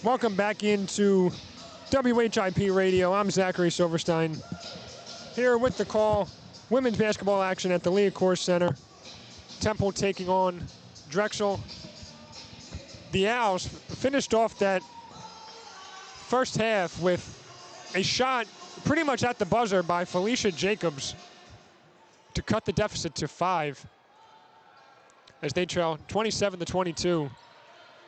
Welcome back into WHIP Radio. I'm Zachary Silverstein. Here with the call, women's basketball action at the Liacouras Center. Temple taking on Drexel. The Owls finished off that first half with a shot pretty much at the buzzer by Felicia Jacobs to cut the deficit to 5 as they trail 27-22.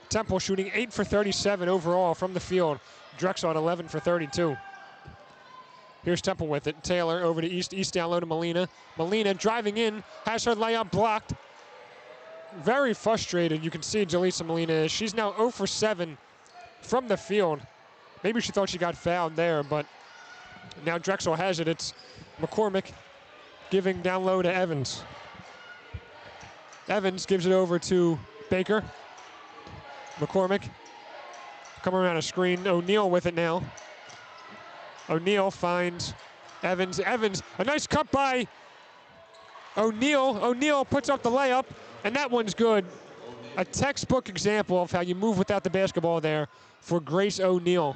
Temple shooting 8 for 37 overall from the field. Drexel at 11 for 32. Here's Temple with it. Taylor over to East. East down low to Molina. Molina driving in, has her layup blocked. Very frustrated, you can see Jaleesa Molina is. She's now 0 for 7 from the field. Maybe she thought she got fouled there, but now Drexel has it. It's McCormick giving down low to Evans. Evans gives it over to Baker. McCormick coming around a screen. O'Neal with it now. O'Neal finds Evans. Evans, a nice cut by O'Neal. O'Neal puts up the layup, and that one's good. A textbook example of how you move without the basketball there for Grace O'Neal.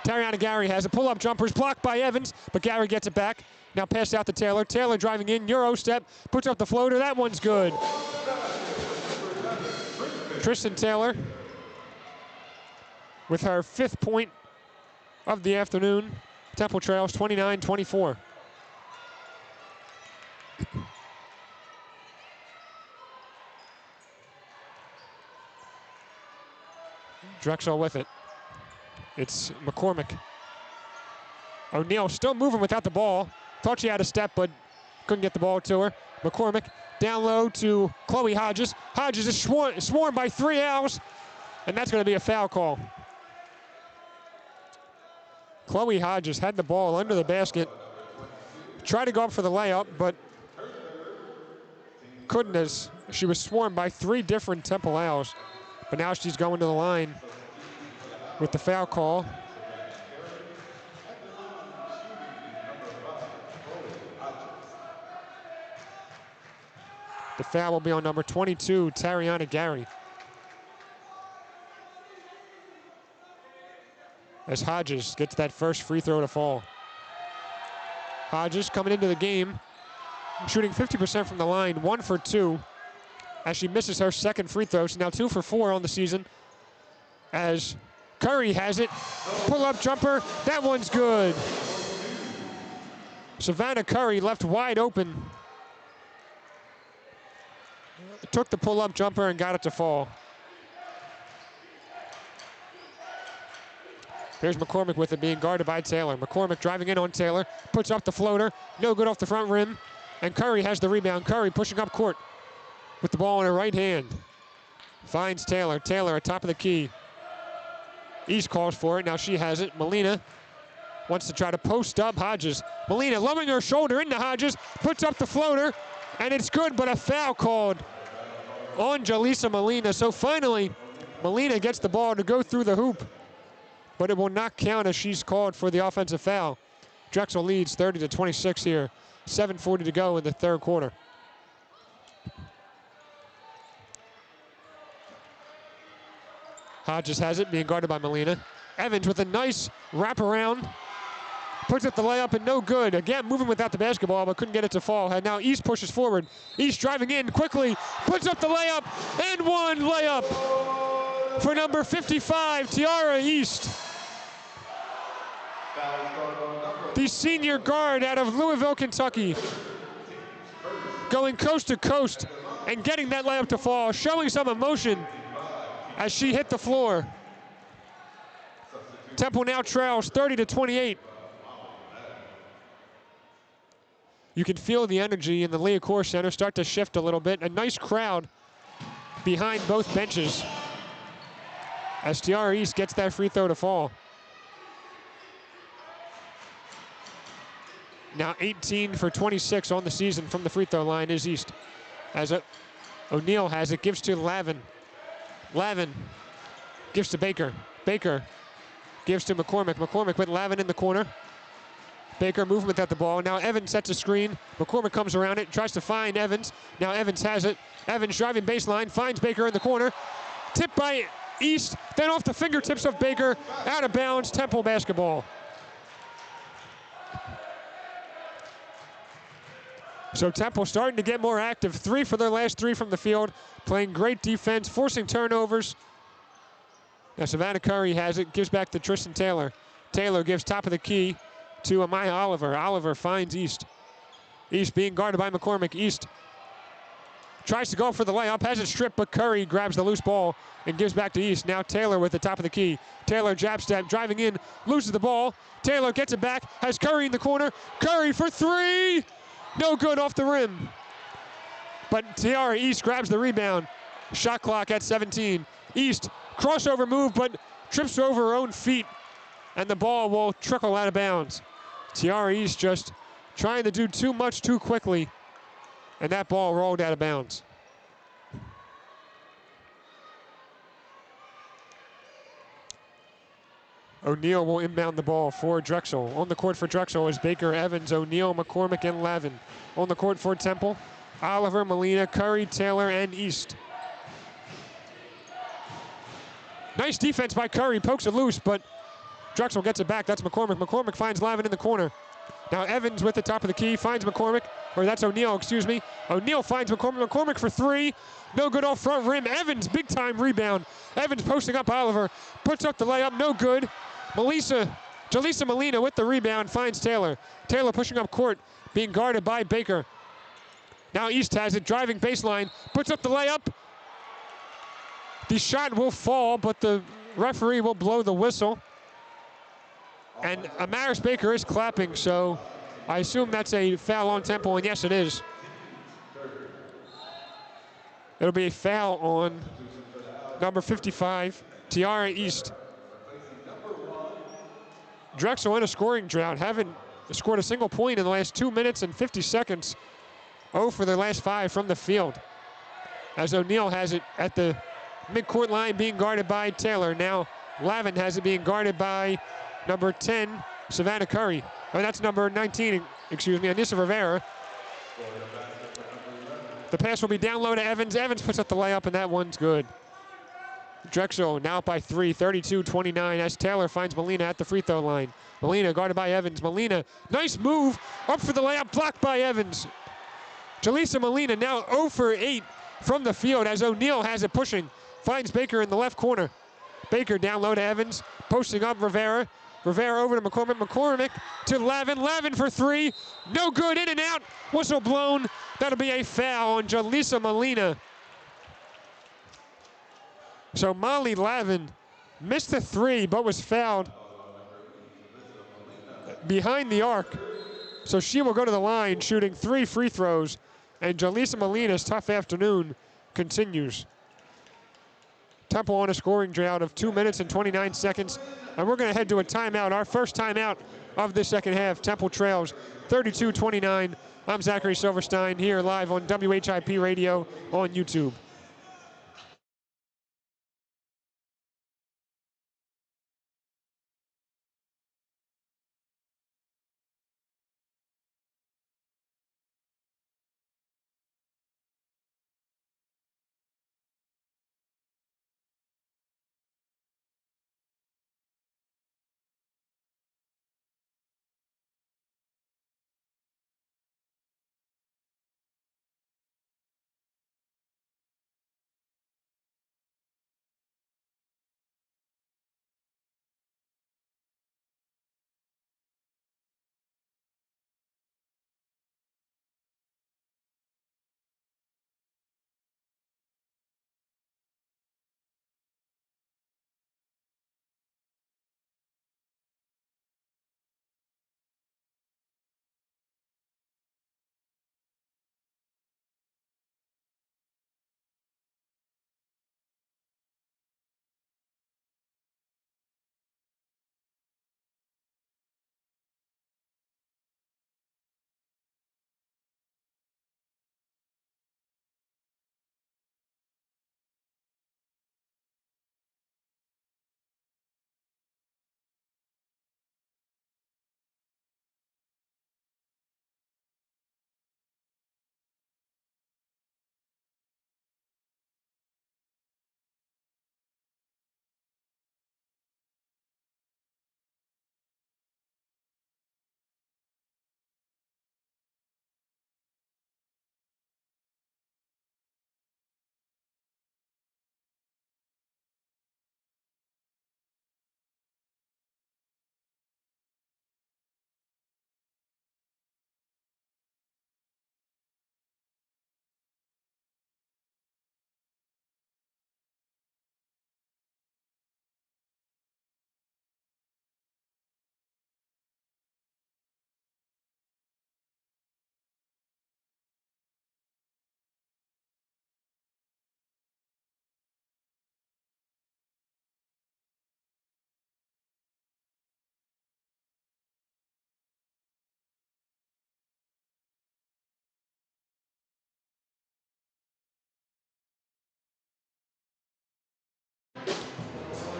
Tariana Gary has a pull-up jumpers blocked by Evans, but Gary gets it back. Now pass out to Taylor. Taylor driving in, Euro step, puts up the floater. That one's good. Tristan Taylor with her 5th point of the afternoon. Temple trails 29-24. Drexel with it. It's McCormick. O'Neal still moving without the ball. Thought she had a step, but couldn't get the ball to her. McCormick down low to Chloe Hodges. Hodges is swarmed by 3 Owls, and that's going to be a foul call. Chloe Hodges had the ball under the basket. Tried to go up for the layup, but couldn't, as she was swarmed by 3 different Temple Owls. But now she's going to the line with the foul call. The foul will be on number 22, Tariana Gary. As Hodges gets that first free throw to fall. Hodges coming into the game, shooting 50% from the line, 1 for 2. As she misses her 2nd free throw. She's now 2 for 4 on the season. As Curry has it, pull-up jumper, that one's good. Savannah Curry left wide open. Took the pull-up jumper and got it to fall. Here's McCormick with it, being guarded by Taylor. McCormick driving in on Taylor, puts up the floater, no good off the front rim, and Curry has the rebound. Curry pushing up court with the ball in her right hand. Finds Taylor. Taylor at top of the key. East calls for it, now she has it. Molina wants to try to post up Hodges. Molina lowering her shoulder into Hodges, puts up the floater, and it's good, but a foul called on Jaleesa Molina. So finally, Molina gets the ball to go through the hoop, but it will not count as she's called for the offensive foul. Drexel leads 30-26 here. 7:40 to go in the 3rd quarter. Hodges has it, being guarded by Molina. Evans with a nice wraparound. Puts up the layup and no good. Again, moving without the basketball, but couldn't get it to fall. And now East pushes forward. East driving in quickly, puts up the layup, and 1 layup for number 55, Tiara East. The senior guard out of Louisville, Kentucky. Going coast to coast and getting that layup to fall, showing some emotion as she hit the floor. Temple now trails 30-28. You can feel the energy in the Liacouras Center start to shift a little bit. A nice crowd behind both benches as Tiara East gets that free throw to fall. Now 18 for 26 on the season from the free throw line is East. As O'Neal has it, gives to Lavin. Lavin gives to Baker. Baker gives to McCormick. McCormick with Lavin in the corner. Baker movement at the ball. Now Evans sets a screen. McCormick comes around it, tries to find Evans. Now Evans has it. Evans driving baseline, finds Baker in the corner. Tipped by East, then off the fingertips of Baker, out of bounds, Temple basketball. So Temple starting to get more active. 3 for their last 3 from the field, playing great defense, forcing turnovers. Now Savannah Curry has it, gives back to Tristan Taylor. Taylor gives top of the key to Amaya Oliver. Oliver finds East. East being guarded by McCormick. East tries to go for the layup, has it stripped, but Curry grabs the loose ball and gives back to East. Now Taylor with the top of the key. Taylor jab step, driving in, loses the ball. Taylor gets it back, has Curry in the corner. Curry for 3! No good off the rim. But Tiara East grabs the rebound. Shot clock at 17. East, crossover move, but trips over her own feet, and the ball will trickle out of bounds. Tiara East just trying to do too much too quickly, and that ball rolled out of bounds. O'Neal will inbound the ball for Drexel. On the court for Drexel is Baker, Evans, O'Neal, McCormick, and Lavin. On the court for Temple, Oliver, Molina, Curry, Taylor, and East. Nice defense by Curry, pokes it loose, but Drexel gets it back. That's McCormick. McCormick finds Lavin in the corner. Now Evans with the top of the key finds McCormick, or that's O'Neal, excuse me. O'Neal finds McCormick. McCormick for 3. No good off front rim. Evans, big time rebound. Evans posting up Oliver, puts up the layup, no good. Jalisa Molina with the rebound finds Taylor. Taylor pushing up court, being guarded by Baker. Now East has it, driving baseline, puts up the layup. The shot will fall, but the referee will blow the whistle. And Amaris Baker is clapping, so I assume that's a foul on Temple, and yes, it is. It'll be a foul on number 55, Tiara East. Drexel in a scoring drought, haven't scored a single point in the last 2 minutes and 50 seconds. 0 for their last 5 from the field. As O'Neal has it at the midcourt line, being guarded by Taylor. Now Lavin has it, being guarded by number 10, Savannah Curry. Oh, that's number 19, excuse me, Anissa Rivera. The pass will be down low to Evans. Evans puts up the layup, and that one's good. Drexel now up by 3, 32-29, as Taylor finds Molina at the free throw line. Molina guarded by Evans. Molina, nice move, up for the layup, blocked by Evans. Jalisa Molina now 0 for 8 from the field as O'Neal has it pushing. Finds Baker in the left corner. Baker down low to Evans, posting up Rivera. Rivera over to McCormick. McCormick to Lavin. Lavin for 3. No good, in and out. Whistle blown. That'll be a foul on Jalisa Molina. So Molly Lavin missed the 3, but was fouled behind the arc. So she will go to the line shooting 3 free throws, and Jalisa Molina's tough afternoon continues. Temple on a scoring drought of 2 minutes and 29 seconds. And we're going to head to a timeout, our first timeout of the second half. Temple trails 32-29. I'm Zachary Silverstein here live on WHIP Radio on YouTube.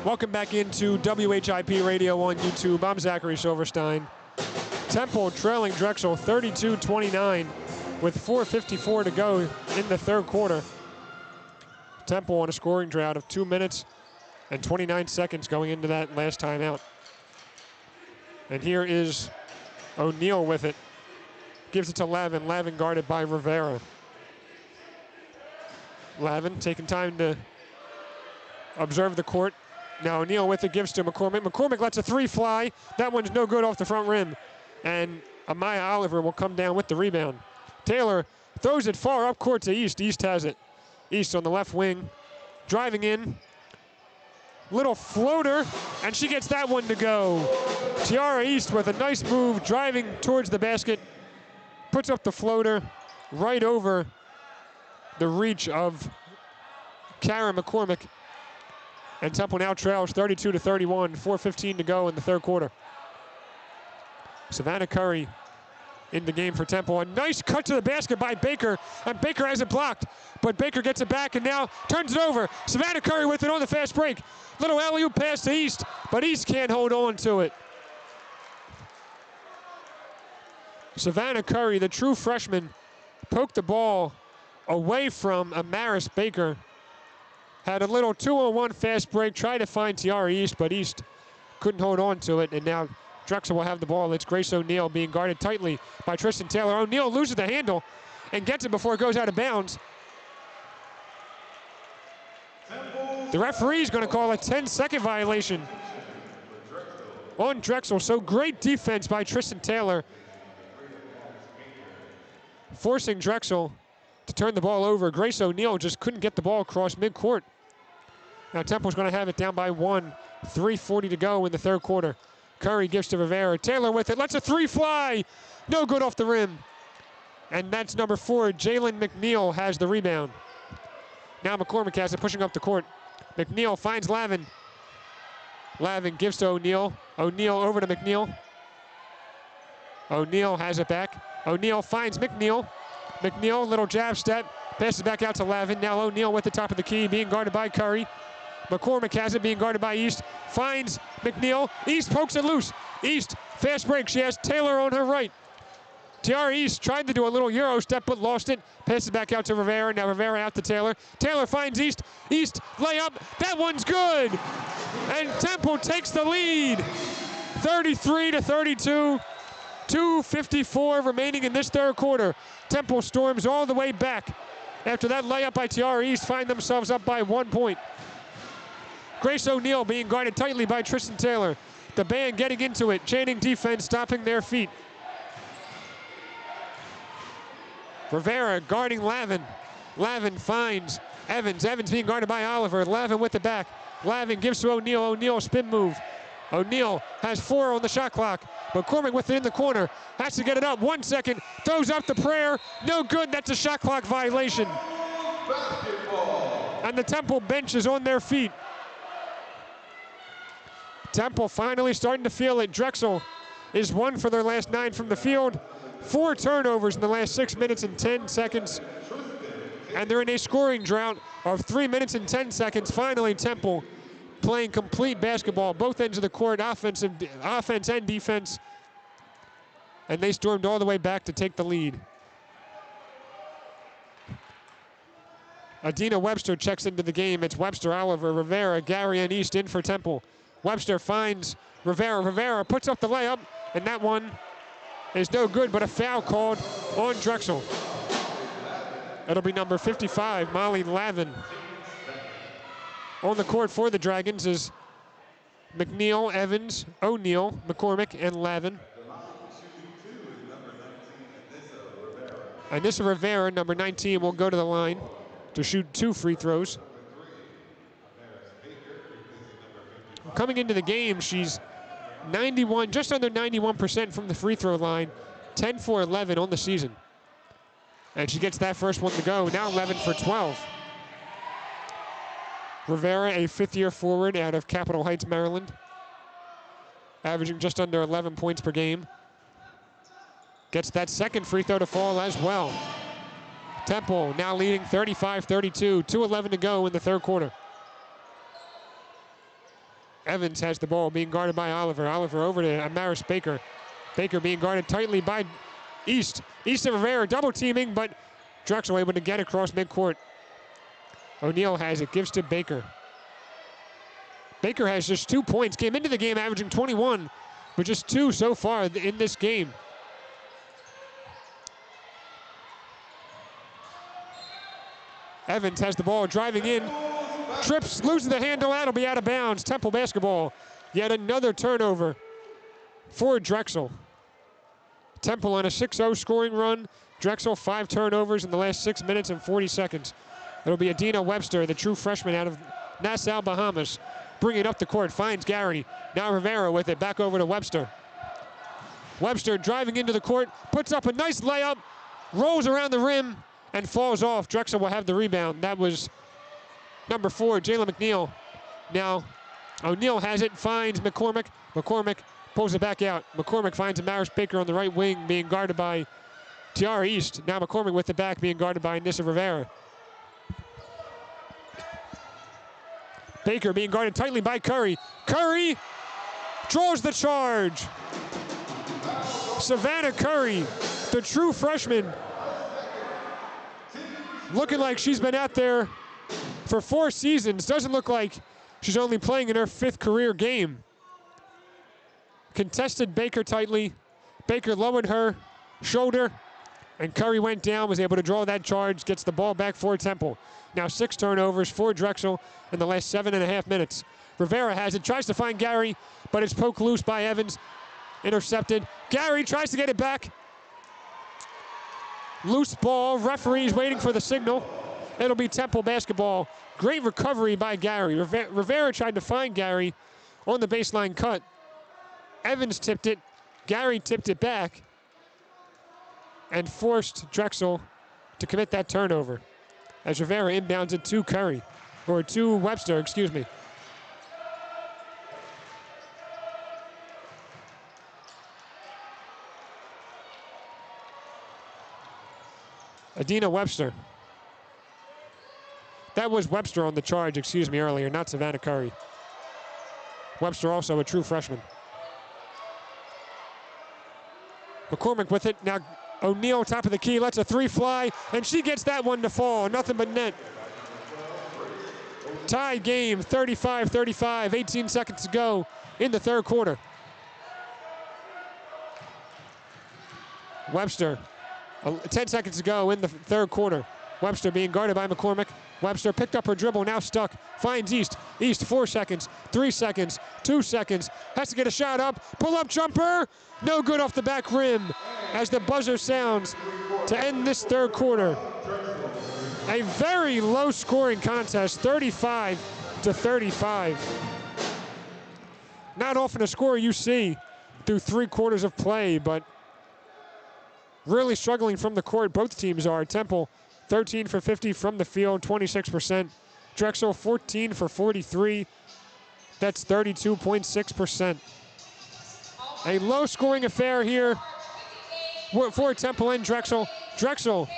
Welcome back into WHIP Radio on YouTube. I'm Zachary Silverstein. Temple trailing Drexel 32-29 with 4:54 to go in the third quarter. Temple on a scoring drought of 2 minutes and 29 seconds going into that last timeout. And here is O'Neal with it. Gives it to Lavin. Lavin guarded by Rivera. Lavin taking time to observe the court. Now O'Neal with it, gives to McCormick. McCormick lets a three fly. That one's no good off the front rim. And Amaya Oliver will come down with the rebound. Taylor throws it far up court to East. East has it. East on the left wing, driving in. Little floater, and she gets that one to go. Tiara East with a nice move, driving towards the basket. Puts up the floater right over the reach of Kara McCormick. And Temple now trails 32-31, 4:15 to go in the third quarter. Savannah Curry in the game for Temple. A nice cut to the basket by Baker, and Baker has it blocked, but Baker gets it back and now turns it over. Savannah Curry with it on the fast break. Little alley-oop pass to East, but East can't hold on to it. Savannah Curry, the true freshman, poked the ball away from Amaris Baker. Had a little 2-on-1 fast break, tried to find Tiara East, but East couldn't hold on to it, and now Drexel will have the ball. It's Grace O'Neal being guarded tightly by Tristan Taylor. O'Neal loses the handle and gets it before it goes out of bounds. The referee's going to call a 10-second violation on Drexel. So great defense by Tristan Taylor, forcing Drexel to turn the ball over. Grace O'Neal just couldn't get the ball across midcourt. Now Temple's going to have it down by 1. 3:40 to go in the third quarter. Curry gives to Rivera. Taylor with it. Lets a three fly. No good off the rim. And that's number 4. Jalen McNeil has the rebound. Now McCormick has it, pushing up the court. McNeil finds Lavin. Lavin gives to O'Neal. O'Neal over to McNeil. O'Neal has it back. O'Neal finds McNeil. McNeil, little jab step, passes back out to Lavin. Now O'Neal with the top of the key, being guarded by Curry. McCormick has it, being guarded by East. Finds McNeil. East pokes it loose. East, fast break. She has Taylor on her right. Tiara East tried to do a little Euro step, but lost it. Passes back out to Rivera. Now Rivera out to Taylor. Taylor finds East. East, layup. That one's good. And Temple takes the lead. 33-32. 2:54 remaining in this third quarter. Temple storms all the way back. After that layup by Tiara East, find themselves up by 1 point. Grace O'Neal being guarded tightly by Tristan Taylor. The band getting into it, chaining defense, stopping their feet. Rivera guarding Lavin. Lavin finds Evans. Evans being guarded by Oliver. Lavin with the back. Lavin gives to O'Neal. O'Neal spin move. O'Neal has 4 on the shot clock. McCormick with it in the corner. Has to get it up. 1 second. Throws up the prayer. No good. That's a shot clock violation. Basketball. And the Temple bench is on their feet. Temple finally starting to feel it. Drexel is 1 for their last 9 from the field. 4 turnovers in the last 6 minutes and 10 seconds. And they're in a scoring drought of 3 minutes and 10 seconds. Finally, Temple playing complete basketball, both ends of the court, offense and defense. And they stormed all the way back to take the lead. Adina Webster checks into the game. It's Webster, Oliver, Rivera, Gary, and East in for Temple. Webster finds Rivera. Rivera puts up the layup, and that one is no good, but a foul called on Drexel. It'll be number 55, Molly Lavin. On the court for the Dragons is McNeil, Evans, O'Neal, McCormick, and Lavin. And this Rivera, number 19, will go to the line to shoot 2 free throws. Coming into the game, she's 91, just under 91% from the free throw line, 10 for 11 on the season. And she gets that first one to go. Now 11 for 12. Rivera, a 5th-year forward out of Capitol Heights, Maryland, averaging just under 11 points per game. Gets that second free throw to fall as well. Temple now leading 35-32, 2:11 to go in the third quarter. Evans has the ball, being guarded by Oliver. Oliver over to Amaris Baker. Baker being guarded tightly by East. East and Rivera double teaming, but Drexel able to get across midcourt. O'Neal has it, gives to Baker. Baker has just 2 points. Came into the game averaging 21, but just 2 so far in this game. Evans has the ball, driving in, trips, loses the handle, that'll be out of bounds. Temple basketball. Yet another turnover for Drexel. Temple on a 6-0 scoring run. Drexel 5 turnovers in the last 6 minutes and 40 seconds. It'll be Adina Webster, the true freshman out of Nassau, Bahamas. Bringing it up the court, finds Gary. Now Rivera with it, back over to Webster. Webster driving into the court, puts up a nice layup, rolls around the rim, and falls off. Drexel will have the rebound. That was number 4, Jalen McNeil. Now O'Neal has it, finds McCormick. McCormick pulls it back out. McCormick finds Amaris Baker on the right wing, being guarded by Tiara East. Now McCormick with the back, being guarded by Nissa Rivera. Baker being guarded tightly by Curry. Curry draws the charge. Savannah Curry, the true freshman, looking like she's been out there for 4 seasons. Doesn't look like she's only playing in her 5th career game. Contested Baker tightly. Baker lowered her shoulder, and Curry went down, was able to draw that charge, gets the ball back for Temple. Now 6 turnovers for Drexel in the last 7.5 minutes. Rivera has it, tries to find Gary, but it's poked loose by Evans. Intercepted. Gary tries to get it back. Loose ball, referee's waiting for the signal. It'll be Temple basketball. Great recovery by Gary. Rivera tried to find Gary on the baseline cut. Evans tipped it. Gary tipped it back and forced Drexel to commit that turnover as Rivera inbounds it to Curry, or to Webster, excuse me. Adina Webster. That was Webster on the charge, excuse me, earlier, not Savannah Curry. Webster also a true freshman. McCormick with it. Now O'Neal, top of the key, lets a 3 fly, and she gets that one to fall. Nothing but net. Tied game, 35-35, 18 seconds to go in the 3rd quarter. Webster, 10 seconds to go in the 3rd quarter. Webster being guarded by McCormick. Webster picked up her dribble, now stuck, finds East. East, 4 seconds, 3 seconds, 2 seconds. Has to get a shot up, pull-up jumper, no good off the back rim as the buzzer sounds to end this 3rd quarter. A very low-scoring contest, 35-35. Not often a score you see through 3 quarters of play, but really struggling from the court, both teams are. Temple, 13 for 50 from the field, 26%. Drexel, 14 for 43. That's 32.6%. A low-scoring affair here for Temple and Drexel. Drexel,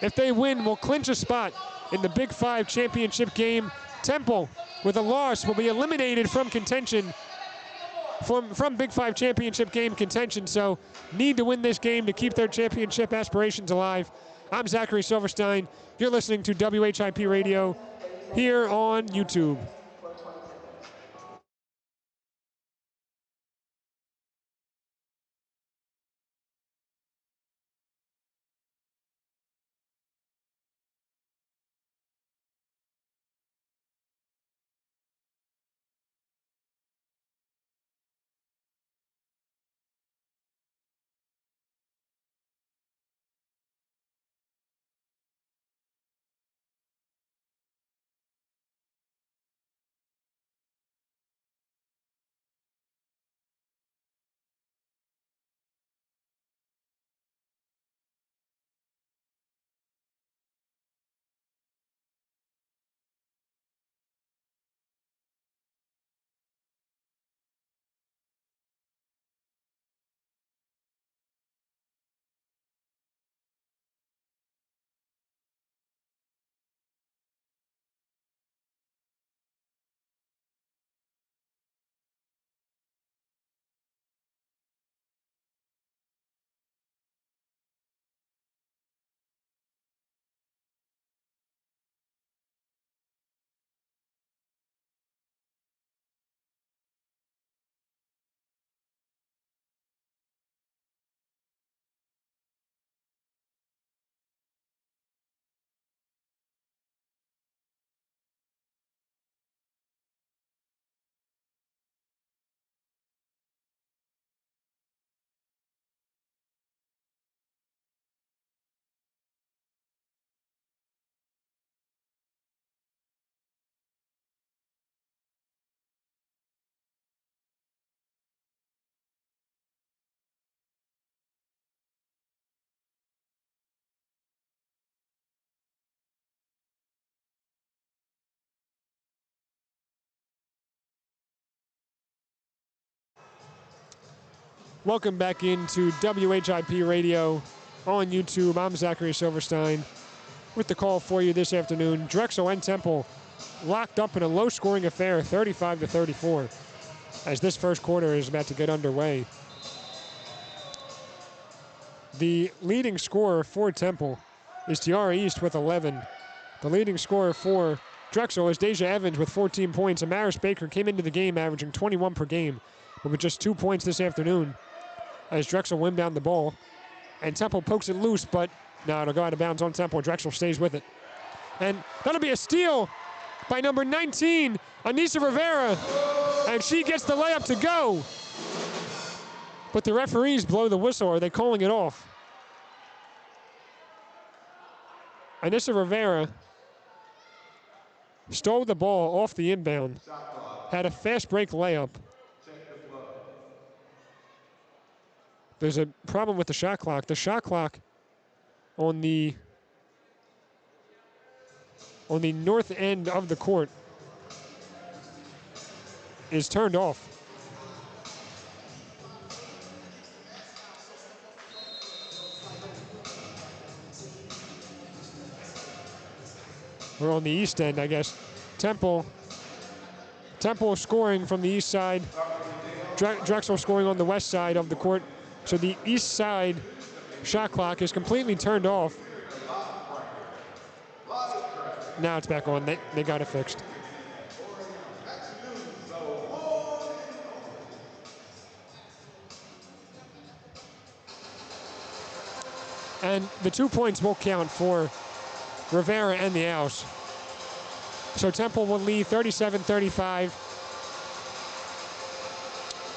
if they win, will clinch a spot in the Big 5 championship game. Temple, with a loss, will be eliminated from contention, from Big 5 championship game contention, so need to win this game to keep their championship aspirations alive. I'm Zachary Silverstein. You're listening to WHIP Radio here on YouTube. Welcome back into WHIP Radio on YouTube. I'm Zachary Silverstein with the call for you this afternoon. Drexel and Temple locked up in a low-scoring affair, 35-34, as this first quarter is about to get underway. The leading scorer for Temple is Tiara East with 11. The leading scorer for Drexel is Deja Evans with 14 points. Amaris Baker came into the game averaging 21 per game, but with just 2 points this afternoon as Drexel win down the ball. And Temple pokes it loose, but no, it'll go out of bounds on Temple. Drexel stays with it. And that'll be a steal by number 19, Anissa Rivera, and she gets the layup to go. But the referees blow the whistle. Are they calling it off? Anissa Rivera stole the ball off the inbound, had a fast break layup. There's a problem with the shot clock. The shot clock on the north end of the court is turned off. We're on the east end, I guess. Temple scoring from the east side. Drexel scoring on the west side of the court. So the east side shot clock is completely turned off. Now it's back on. They got it fixed. And the 2 points will count for Rivera and the Owls. So Temple will lead 37-35.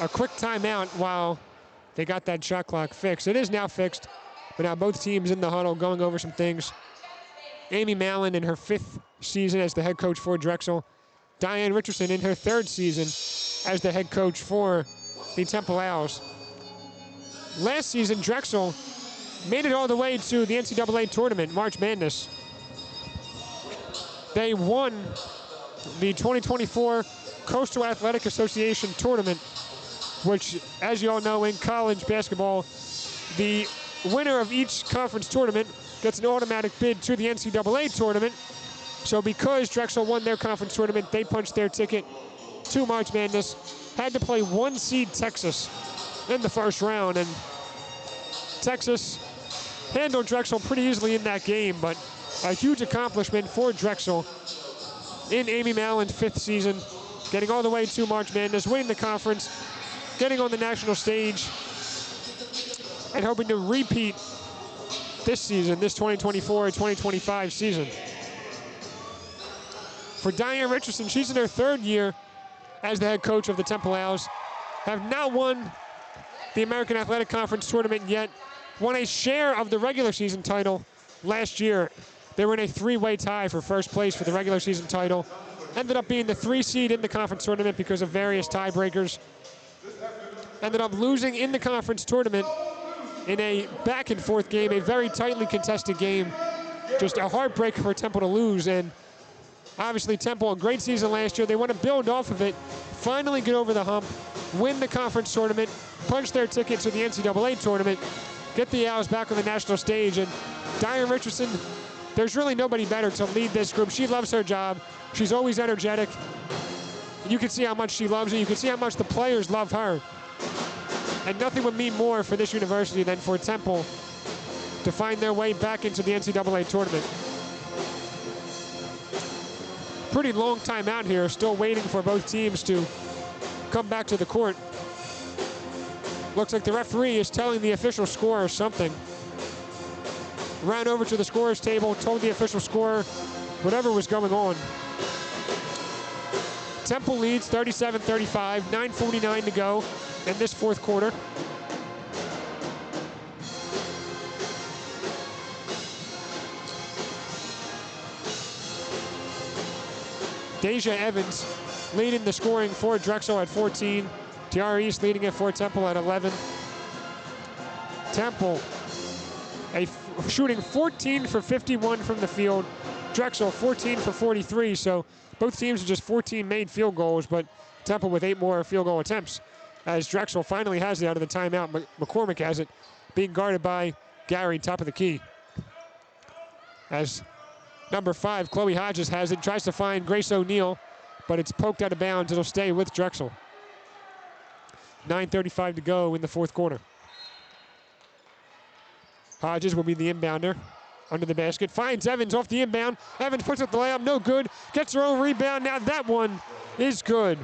A quick timeout while they got that shot clock fixed. It is now fixed, but now both teams in the huddle going over some things. Amy Mallon in her 5th season as the head coach for Drexel. Diane Richardson in her 3rd season as the head coach for the Temple Owls. Last season, Drexel made it all the way to the NCAA tournament, March Madness. They won the 2024 Coastal Athletic Association tournament, which, as you all know, in college basketball, the winner of each conference tournament gets an automatic bid to the NCAA tournament. So because Drexel won their conference tournament, they punched their ticket to March Madness, had to play 1 seed Texas in the first round, and Texas handled Drexel pretty easily in that game, but a huge accomplishment for Drexel in Amy Mallon's 5th season, getting all the way to March Madness, winning the conference, getting on the national stage, and hoping to repeat this season, this 2024-2025 season. For Diane Richardson, she's in her 3rd year as the head coach of the Temple Owls, have not won the American Athletic Conference tournament yet, won a share of the regular season title last year. They were in a 3-way tie for first place for the regular season title. Ended up being the 3 seed in the conference tournament because of various tiebreakers. Ended up losing in the conference tournament in a back and forth game, a very tightly contested game. Just a heartbreak for Temple to lose. And obviously Temple, a great season last year. They want to build off of it, finally get over the hump, win the conference tournament, punch their ticket to the NCAA tournament, get the Owls back on the national stage. And Diane Richardson, there's really nobody better to lead this group. She loves her job. She's always energetic. You can see how much she loves it. You can see how much the players love her. And nothing would mean more for this university than for Temple to find their way back into the NCAA tournament. Pretty long time out here, still waiting for both teams to come back to the court. Looks like the referee is telling the official score something. Ran over to the scorer's table, told the official scorer whatever was going on. Temple leads 37-35, 9:49 to go in this 4th quarter. Deja Evans leading the scoring for Drexel at 14. Tiara East leading it for Temple at 11. Temple shooting 14 for 51 from the field. Drexel 14 for 43, so both teams are just 14 made field goals, but Temple with 8 more field goal attempts. as Drexel finally has it out of the timeout. McCormick has it, being guarded by Gary, top of the key. As number 5, Chloe Hodges has it, tries to find Grace O'Neal, but it's poked out of bounds. It'll stay with Drexel. 9:35 to go in the fourth quarter. Hodges will be the inbounder. Under the basket, finds Evans off the inbound. Evans puts up the layup, no good. Gets her own rebound, now that one is good.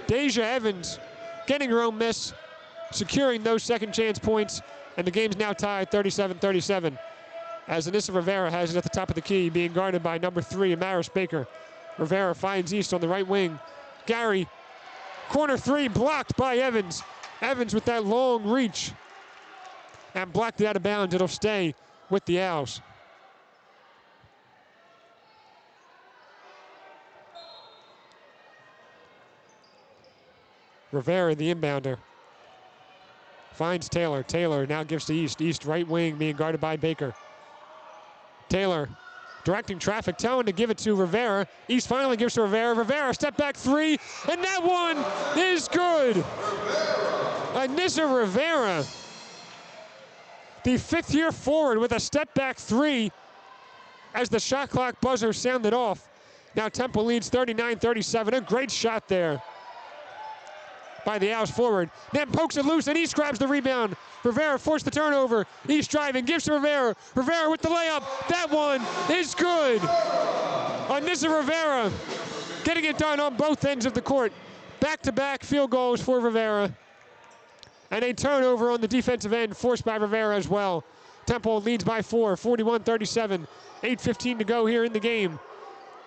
Deja Evans getting her own miss, securing those second chance points, and the game's now tied 37-37. As Anissa Rivera has it at the top of the key, being guarded by number 3, Amaris Baker. Rivera finds East on the right wing. Gary, corner 3, blocked by Evans. Evans with that long reach, and blocked it out of bounds. It'll stay with the Owls. Rivera, the inbounder, finds Taylor. Taylor now gives to East. East right wing being guarded by Baker. Taylor directing traffic, telling to give it to Rivera. East finally gives to Rivera. Rivera, step back 3, and that one is good. Anissa Rivera, the 5th-year forward, with a step-back 3 as the shot clock buzzer sounded off. Now Temple leads 39-37. A great shot there by the Owls forward. Then pokes it loose, and East grabs the rebound. Rivera forced the turnover. East driving, gives to Rivera. Rivera with the layup. That one is good. Anissa Rivera getting it done on both ends of the court. Back-to-back field goals for Rivera. And a turnover on the defensive end forced by Rivera as well. Temple leads by 4, 41-37. 8:15 to go here in the game.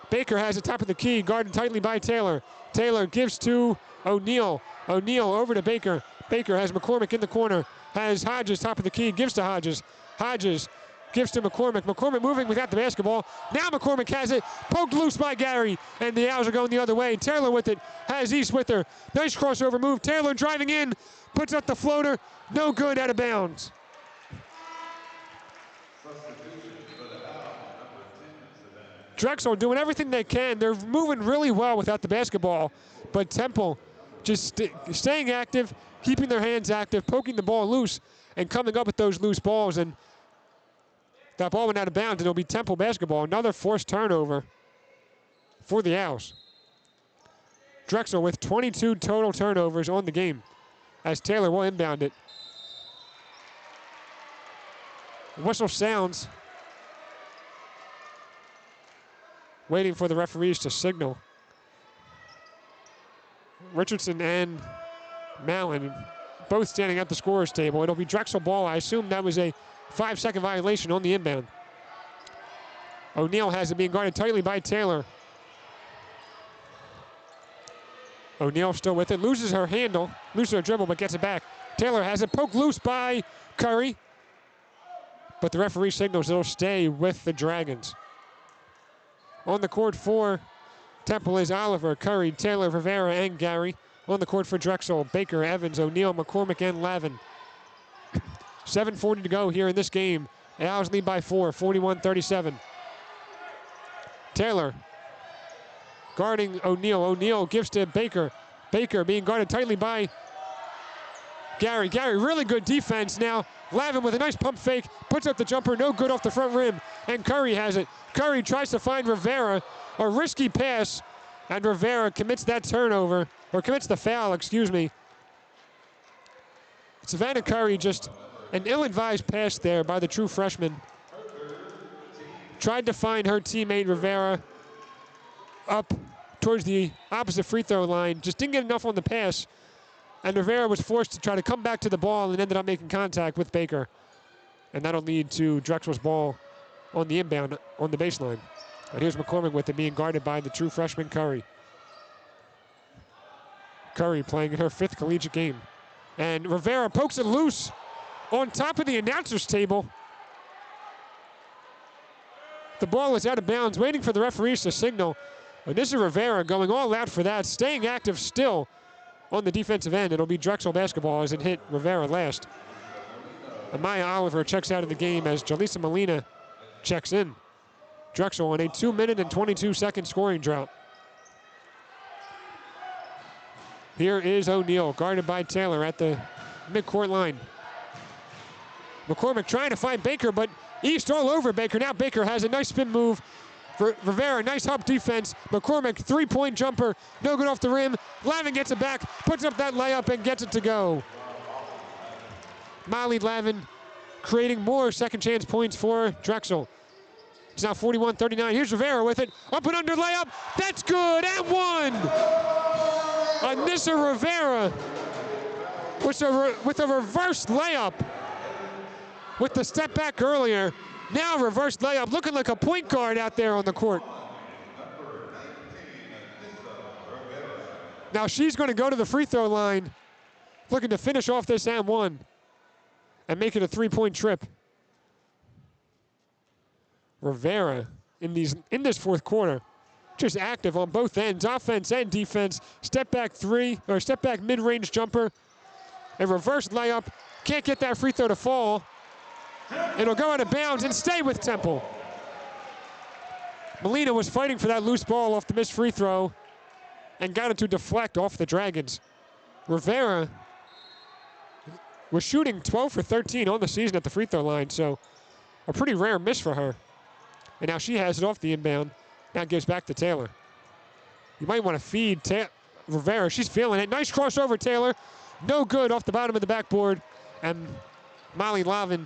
Baker has it top of the key, guarded tightly by Taylor. Taylor gives to O'Neal. O'Neal over to Baker. Baker has McCormick in the corner. Has Hodges top of the key, gives to Hodges. Hodges gives to McCormick. McCormick moving without the basketball. Now McCormick has it, poked loose by Gary, and the Owls are going the other way. Taylor with it, has East with her. Nice crossover move. Taylor driving in, puts up the floater, no good, out of bounds. Drexel doing everything they can. They're moving really well without the basketball, but Temple just staying active, keeping their hands active, poking the ball loose, and coming up with those loose balls. And that ball went out of bounds, and it'll be Temple basketball. Another forced turnover for the Owls. Drexel with 22 total turnovers on the game, as Taylor will inbound it. The whistle sounds, waiting for the referees to signal. Richardson and Mallon both standing at the scorer's table. It'll be Drexel ball. I assume that was a 5-second violation on the inbound. O'Neal has it, being guarded tightly by Taylor. O'Neal still with it, loses her handle, loses her dribble, but gets it back. Taylor has it, poked loose by Curry, but the referee signals it'll stay with the Dragons. On the court for Temple is Oliver, Curry, Taylor, Rivera, and Gary. On the court for Drexel, Baker, Evans, O'Neal, McCormick, and Lavin. 7:40 to go here in this game. The Owls lead by 4, 41-37. Taylor guarding O'Neal. O'Neal gives to Baker. Baker being guarded tightly by Gary. Gary, really good defense now. Lavin with a nice pump fake, puts up the jumper, no good off the front rim, and Curry has it. Curry tries to find Rivera, a risky pass, and Rivera commits that turnover, or commits the foul, excuse me. Savannah Curry, just an ill-advised pass there by the true freshman. Tried to find her teammate Rivera up towards the opposite free throw line, just didn't get enough on the pass, and Rivera was forced to try to come back to the ball and ended up making contact with Baker. And that'll lead to Drexel's ball on the inbound on the baseline. And here's McCormick with it, being guarded by the true freshman Curry. Curry playing in her 5th collegiate game. And Rivera pokes it loose on top of the announcer's table. The ball is out of bounds, waiting for the referees to signal. And this is Rivera going all out for that, staying active still on the defensive end. It'll be Drexel basketball as it hit Rivera last. Amaya Oliver checks out of the game as Jaleesa Molina checks in. Drexel on a 2-minute and 22-second scoring drought. Here is O'Neal, guarded by Taylor at the midcourt line. McCormick trying to find Baker, but East all over Baker. Now Baker has a nice spin move for Rivera. Nice hop defense. McCormick, three-point jumper. No good off the rim. Lavin gets it back, puts up that layup, and gets it to go. Molly Lavin creating more second chance points for Drexel. It's now 41-39. Here's Rivera with it. Up and under layup. That's good. And one. Anissa Rivera with a reverse layup. With the step back earlier. Now reverse layup. Looking like a point guard out there on the court. Now she's going to go to the free throw line. Looking to finish off this and one. And make it a three-point trip. Rivera in this fourth quarter, just active on both ends, offense and defense. Step back mid-range jumper, a reverse layup. Can't get that free throw to fall. It'll go out of bounds and stay with Temple. Molina was fighting for that loose ball off the missed free throw and got it to deflect off the Dragons. Rivera was shooting 12 for 13 on the season at the free throw line, so a pretty rare miss for her. And now she has it off the inbound. Now gives back to Taylor. You might want to feed Rivera. She's feeling it. Nice crossover, Taylor. No good off the bottom of the backboard. And Molly Lavin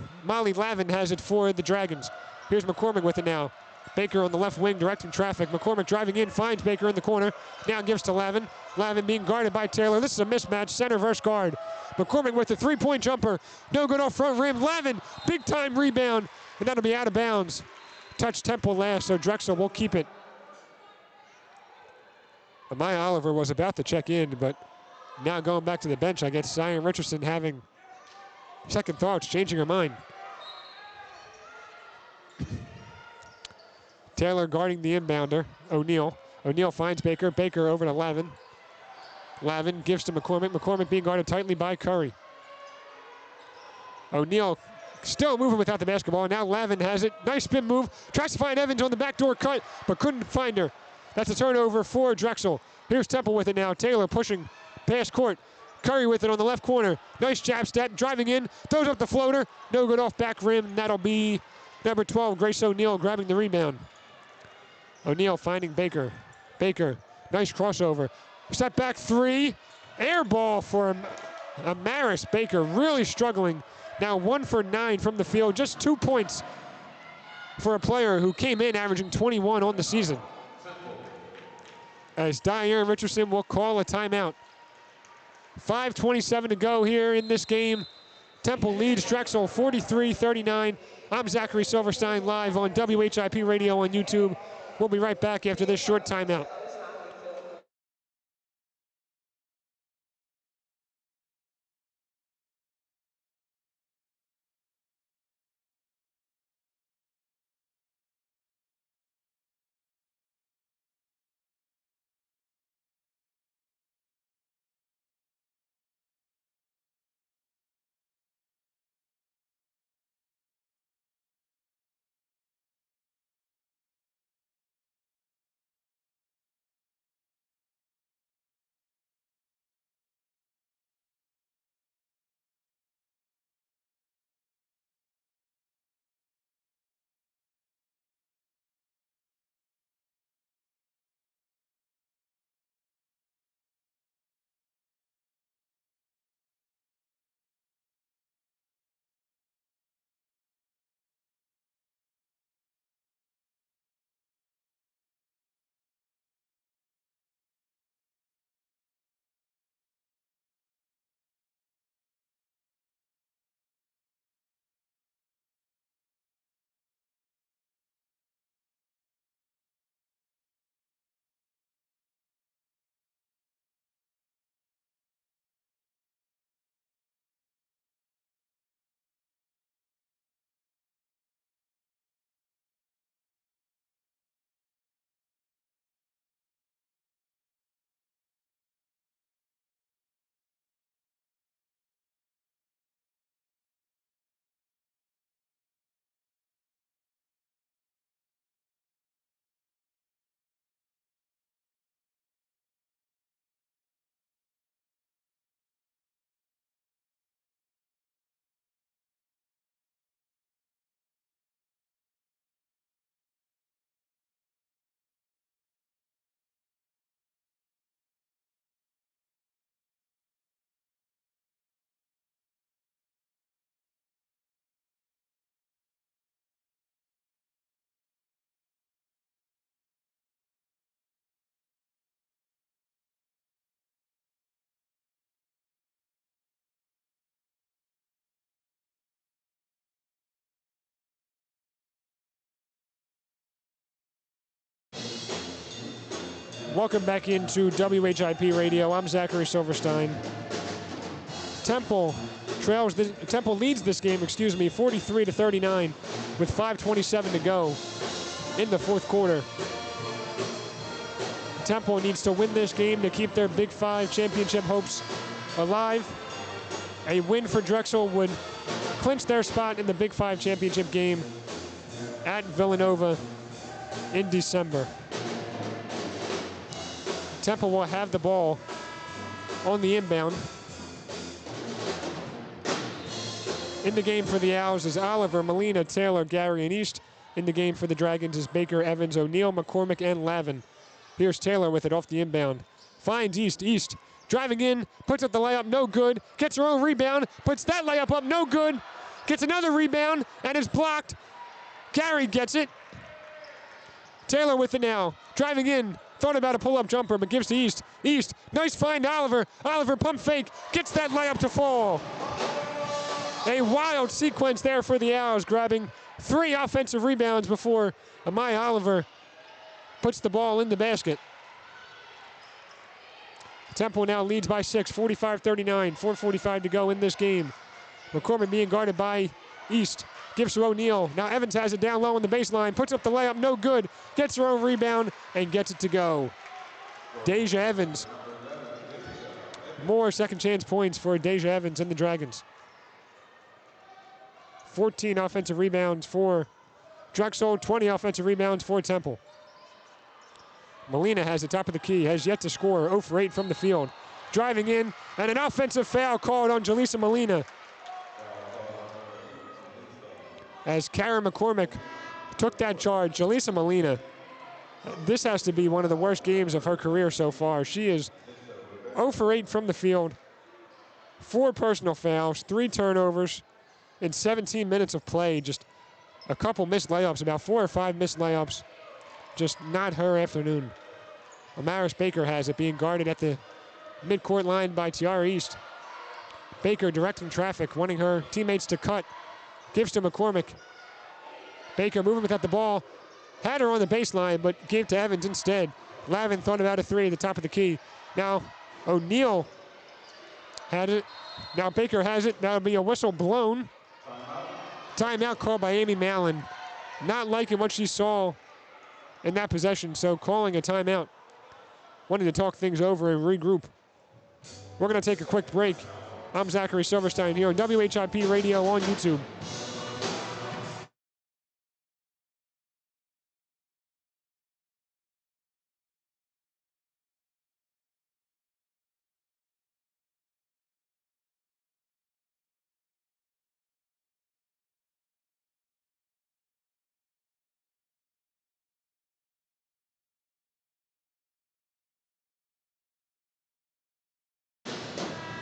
has it for the Dragons. Here's McCormick with it now. Baker on the left wing directing traffic. McCormick driving in, finds Baker in the corner. Now gives to Lavin. Lavin being guarded by Taylor. This is a mismatch, center versus guard. McCormick with a three-point jumper. No good off front rim. Lavin, big time rebound. And that'll be out of bounds. Touch Temple last, so Drexel will keep it. Amaya Oliver was about to check in, but now going back to the bench, I guess Zion Richardson having second thoughts, changing her mind. Taylor guarding the inbounder, O'Neal. O'Neal finds Baker. Baker over to Lavin. Lavin gives to McCormick. McCormick being guarded tightly by Curry. O'Neal still moving without the basketball. Now Lavin has it. Nice spin move. Tries to find Evans on the backdoor cut, but couldn't find her. That's a turnover for Drexel. Here's Temple with it now. Taylor pushing past court. Curry with it on the left corner. Nice jab step. Driving in. Throws up the floater. No good off back rim. That'll be number 12, Grace O'Neal, grabbing the rebound. O'Neal finding Baker. Baker. Nice crossover. Step back three. Air ball for Amaris. Baker really struggling. Now 1 for 9 from the field. Just 2 points for a player who came in averaging 21 on the season. As Diane Richardson will call a timeout. 5:27 to go here in this game. Temple leads Drexel 43-39. I'm Zachary Silverstein, live on WHIP Radio on YouTube. We'll be right back after this short timeout. Welcome back into WHIP Radio. I'm Zachary Silverstein. Temple leads this game, 43-39 with 5:27 to go in the fourth quarter. Temple needs to win this game to keep their Big Five championship hopes alive. A win for Drexel would clinch their spot in the Big Five championship game at Villanova in December. Temple will have the ball on the inbound. In the game for the Owls is Oliver, Molina, Taylor, Gary, and East. In the game for the Dragons is Baker, Evans, O'Neal, McCormick, and Lavin. Here's Taylor with it off the inbound. Finds East. East driving in, puts up the layup, no good. Gets her own rebound, puts that layup up, no good. Gets another rebound, and is blocked. Gary gets it. Taylor with it now. Driving in, thought about a pull-up jumper, but gives to East. East, nice find, Oliver. Oliver pump fake, gets that layup to fall. A wild sequence there for the Owls, grabbing 3 offensive rebounds before Amaya Oliver puts the ball in the basket. Temple now leads by 6, 45-39, 4:45 to go in this game. McCormick being guarded by East. Gives to O'Neal. Now Evans has it down low on the baseline. Puts up the layup, no good. Gets her own rebound and gets it to go. Deja Evans. More second chance points for Deja Evans and the Dragons. 14 offensive rebounds for Drexel, 20 offensive rebounds for Temple. Molina has the top of the key, has yet to score, 0 for 8 from the field. Driving in, and an offensive foul called on Jaleesa Molina. As Karen McCormick took that charge, Jaleesa Molina, this has to be one of the worst games of her career so far. She is 0 for 8 from the field, 4 personal fouls, 3 turnovers in 17 minutes of play. Just a couple missed layups, about 4 or 5 missed layups. Just not her afternoon. Amaris Baker has it, being guarded at the midcourt line by Tiara East. Baker directing traffic, wanting her teammates to cut. Gives to McCormick. Baker moving without the ball. Had her on the baseline, but gave to Evans instead. Lavin thought about a 3 at the top of the key. Now O'Neal had it. Now Baker has it. That'll be a whistle blown. Timeout called by Amy Mallon. Not liking what she saw in that possession, so calling a timeout. Wanting to talk things over and regroup. We're going to take a quick break. I'm Zachary Silverstein here on WHIP Radio on YouTube.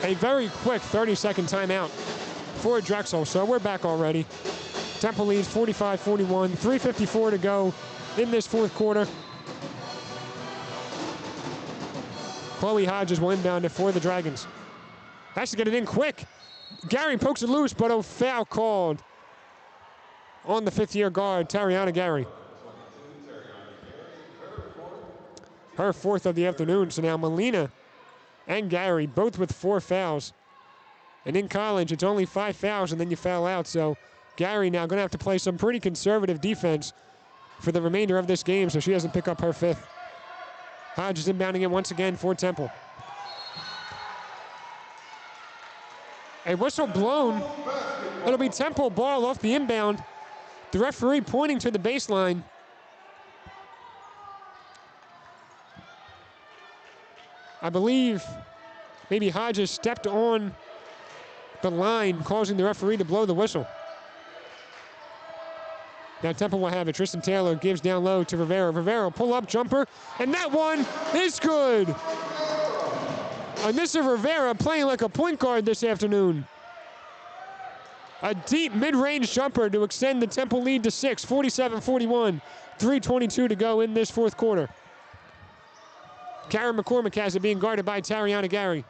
A very quick 30-second timeout for Drexel, so we're back already. Temple leads 45-41, 3:54 to go in this fourth quarter. Chloe Hodges will inbound it for the Dragons. Has to get it in quick. Gary pokes it loose, but a foul called on the fifth-year guard, Tariana Gary. Her 4th of the afternoon, so now Molina and Gary, both with 4 fouls. And in college, it's only 5 fouls and then you foul out. So Gary now going to have to play some pretty conservative defense for the remainder of this game so she doesn't pick up her 5th. Hodges inbounding it once again for Temple. A whistle blown. It'll be Temple ball off the inbound. The referee pointing to the baseline. I believe maybe Hodges stepped on the line, causing the referee to blow the whistle. Now Temple will have it. Tristan Taylor gives down low to Rivera. Rivera pull-up jumper, and that one is good. Anissa Rivera playing like a point guard this afternoon. A deep mid-range jumper to extend the Temple lead to 6, 47-41. 3:22 to go in this fourth quarter. Karen McCormick has it, being guarded by Tariana Gary.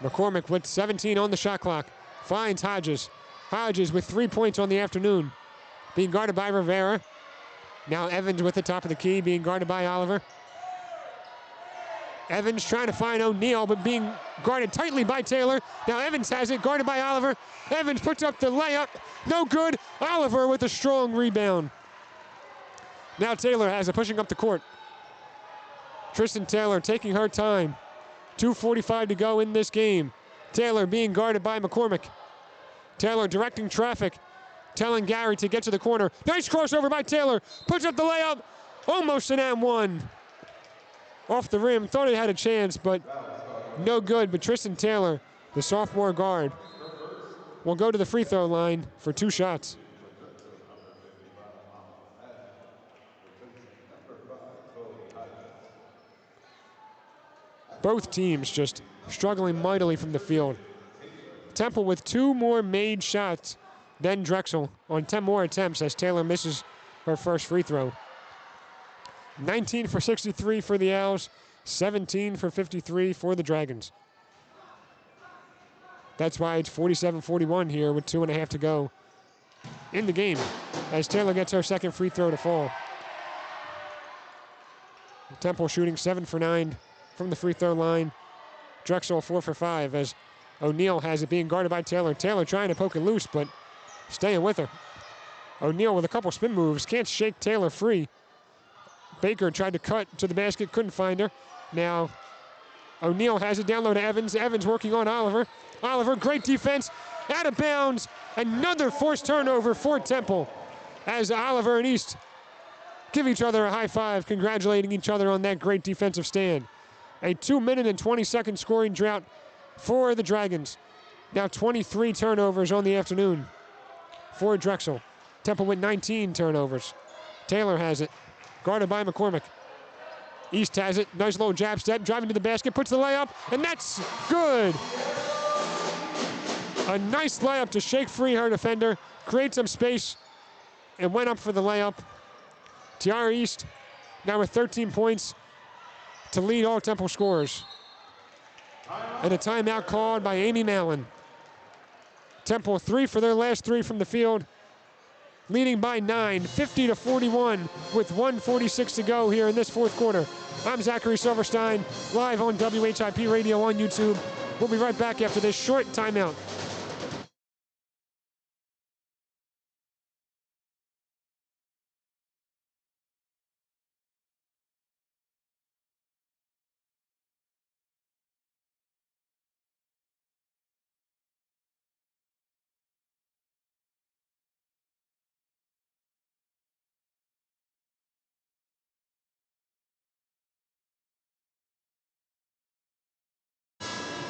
McCormick with 17 on the shot clock. Finds Hodges. Hodges with 3 points on the afternoon. Being guarded by Rivera. Now Evans with the top of the key, being guarded by Oliver. Evans trying to find O'Neal, but being guarded tightly by Taylor. Now Evans has it, guarded by Oliver. Evans puts up the layup, no good. Oliver with a strong rebound. Now Taylor has it, pushing up the court. Tristan Taylor taking her time. 2:45 to go in this game. Taylor being guarded by McCormick. Taylor directing traffic, telling Gary to get to the corner. Nice crossover by Taylor, puts up the layup, almost an and one. Off the rim, thought he had a chance, but no good. But Tristan Taylor, the sophomore guard, will go to the free throw line for 2 shots. Both teams just struggling mightily from the field. Temple with 2 more made shots than Drexel on 10 more attempts as Taylor misses her first free throw. 19 for 63 for the Owls, 17 for 53 for the Dragons. That's why it's 47-41 here with 2.5 to go in the game as Taylor gets her second free throw to fall. Temple shooting 7 for 9 from the free throw line. Drexel 4 for 5 as O'Neal has it, being guarded by Taylor. Taylor trying to poke it loose, but staying with her. O'Neal with a couple spin moves, can't shake Taylor free. Baker tried to cut to the basket, couldn't find her. Now O'Neal has it down low to Evans. Evans working on Oliver. Oliver, great defense, out of bounds. Another forced turnover for Temple as Oliver and East give each other a high five, congratulating each other on that great defensive stand. A 2-minute and 20-second scoring drought for the Dragons. Now 23 turnovers on the afternoon for Drexel. Temple with 19 turnovers. Taylor has it, guarded by McCormick. East has it, nice little jab step, driving to the basket, puts the layup, and that's good. A nice layup to shake free her defender, create some space, and went up for the layup. Tiara East now with 13 points to lead all Temple scorers. And a timeout called by Amy Mallon. Temple 3 for their last 3 from the field, leading by 9, 50-41 with 1:46 to go here in this fourth quarter. I'm Zachary Silverstein, live on WHIP Radio on YouTube. We'll be right back after this short timeout.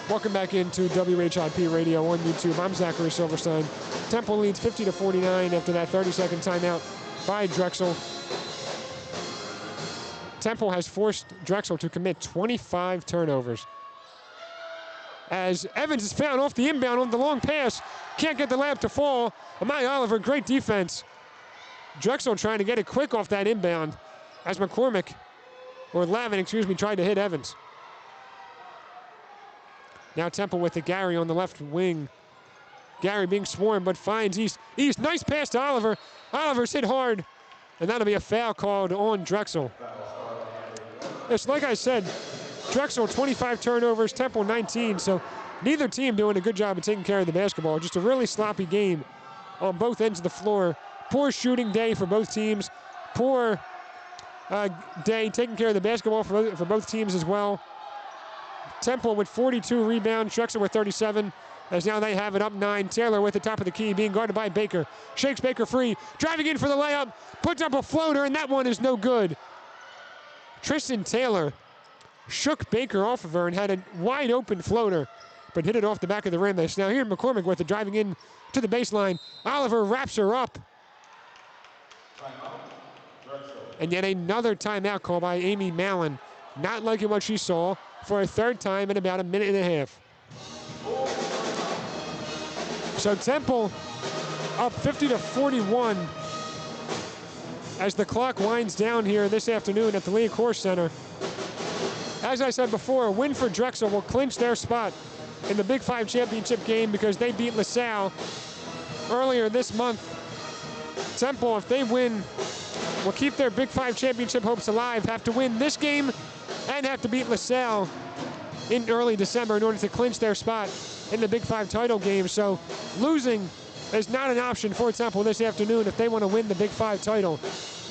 Welcome back into WHIP Radio on YouTube. I'm Zachary Silverstein. Temple leads 50-49 after that 30-second timeout by Drexel. Temple has forced Drexel to commit 25 turnovers. As Evans is found off the inbound on the long pass, can't get the layup to fall. Amaya Oliver, great defense. Drexel trying to get it quick off that inbound as Lavin, tried to hit Evans. Now Temple with it, Gary on the left wing. Gary being swarmed, but finds East. East, nice pass to Oliver. Oliver's hit hard, and that'll be a foul called on Drexel. It's like I said, Drexel 25 turnovers, Temple 19, so neither team doing a good job of taking care of the basketball. Just a really sloppy game on both ends of the floor. Poor shooting day for both teams. Poor day taking care of the basketball for both teams as well. Temple with 42 rebounds, Drexel with 37, as now they have it up 9. Taylor with the top of the key, being guarded by Baker. Shakes Baker free, driving in for the layup, puts up a floater, and that one is no good. Tristan Taylor shook Baker off of her and had a wide open floater, but hit it off the back of the rim. Now here McCormick with it, driving in to the baseline. Oliver wraps her up. And yet another timeout call by Amy Mallon. Not liking what she saw for a third time in about a minute and a half. So Temple up 50-41 as the clock winds down here this afternoon at the Liacouras Center. As I said before, a win for Drexel will clinch their spot in the Big 5 championship game because they beat LaSalle earlier this month. Temple, if they win will keep their Big Five championship hopes alive, have to win this game and have to beat LaSalle in early December in order to clinch their spot in the Big Five title game. So losing is not an option for Temple this afternoon if they want to win the Big Five title.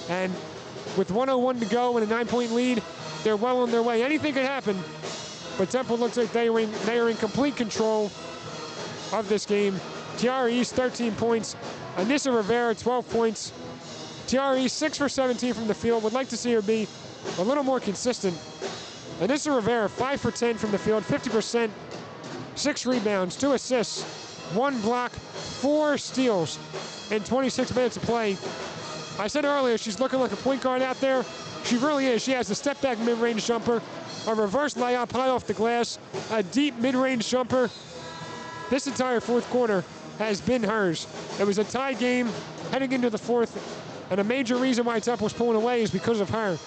And with 1:01 to go and a 9-point lead, they're well on their way. Anything could happen, but Temple looks like they are in complete control of this game. Tiara East, 13 points. Anissa Rivera, 12 points. Tiara East, 6 for 17 from the field. Would like to see her be a little more consistent. Anissa Rivera, 5 for 10 from the field, 50%, 6 rebounds, 2 assists, 1 block, 4 steals in 26 minutes of play. I said earlier, she's looking like a point guard out there. She really is. She has a step-back mid-range jumper, a reverse layup high off the glass, a deep mid-range jumper. This entire fourth quarter has been hers. It was a tie game heading into the fourth, and a major reason why Temple was pulling away is because of her.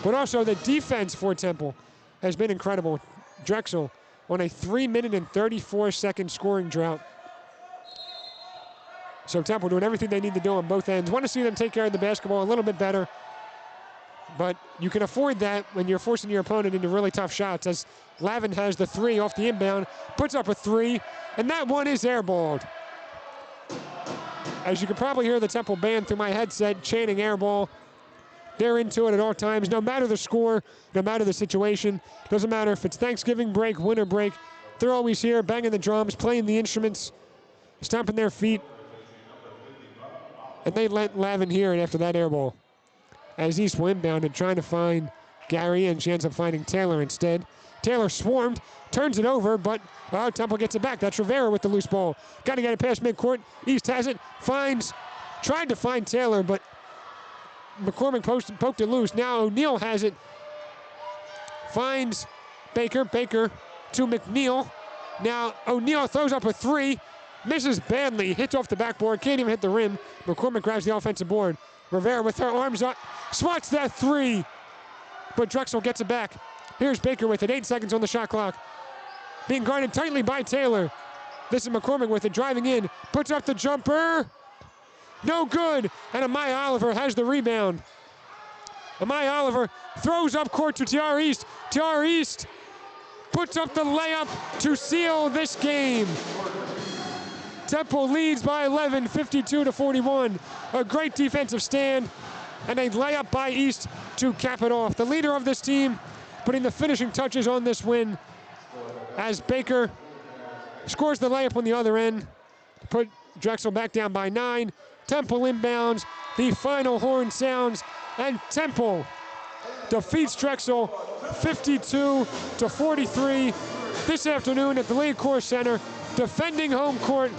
But also the defense for Temple has been incredible. Drexel on a 3-minute and 34-second scoring drought. So Temple doing everything they need to do on both ends. Want to see them take care of the basketball a little bit better. But you can afford that when you're forcing your opponent into really tough shots, as Lavin has the 3 off the inbound, puts up a 3, and that one is airballed. As you can probably hear the Temple band through my headset chanting airball. They're into it at all times, no matter the score, no matter the situation. Doesn't matter if it's Thanksgiving break, winter break. They're always here, banging the drums, playing the instruments, stomping their feet. And they let Lavin hear it after that airball. As East will inbound and trying to find Gary, and she ends up finding Taylor instead. Taylor swarmed, turns it over, but Temple gets it back. That's Rivera with the loose ball. Got to get it past midcourt. East has it, tried to find Taylor, but McCormick poked it loose. Now O'Neal has it. Finds Baker. Baker to McNeil. Now O'Neal throws up a 3. Misses badly. Hits off the backboard. Can't even hit the rim. McCormick grabs the offensive board. Rivera with her arms up. Swats that 3. But Drexel gets it back. Here's Baker with it. 8 seconds on the shot clock. Being guarded tightly by Taylor. This is McCormick with it. Driving in. Puts up the jumper. No good, and Amaya Oliver has the rebound. Amaya Oliver throws up court to Tiara East. Tiara East puts up the layup to seal this game. Temple leads by 11, 52-41. A great defensive stand, and a layup by East to cap it off. The leader of this team putting the finishing touches on this win as Baker scores the layup on the other end to put Drexel back down by 9. Temple inbounds, the final horn sounds, and Temple defeats Drexel 52-43 this afternoon at the Liacouras Center, defending home court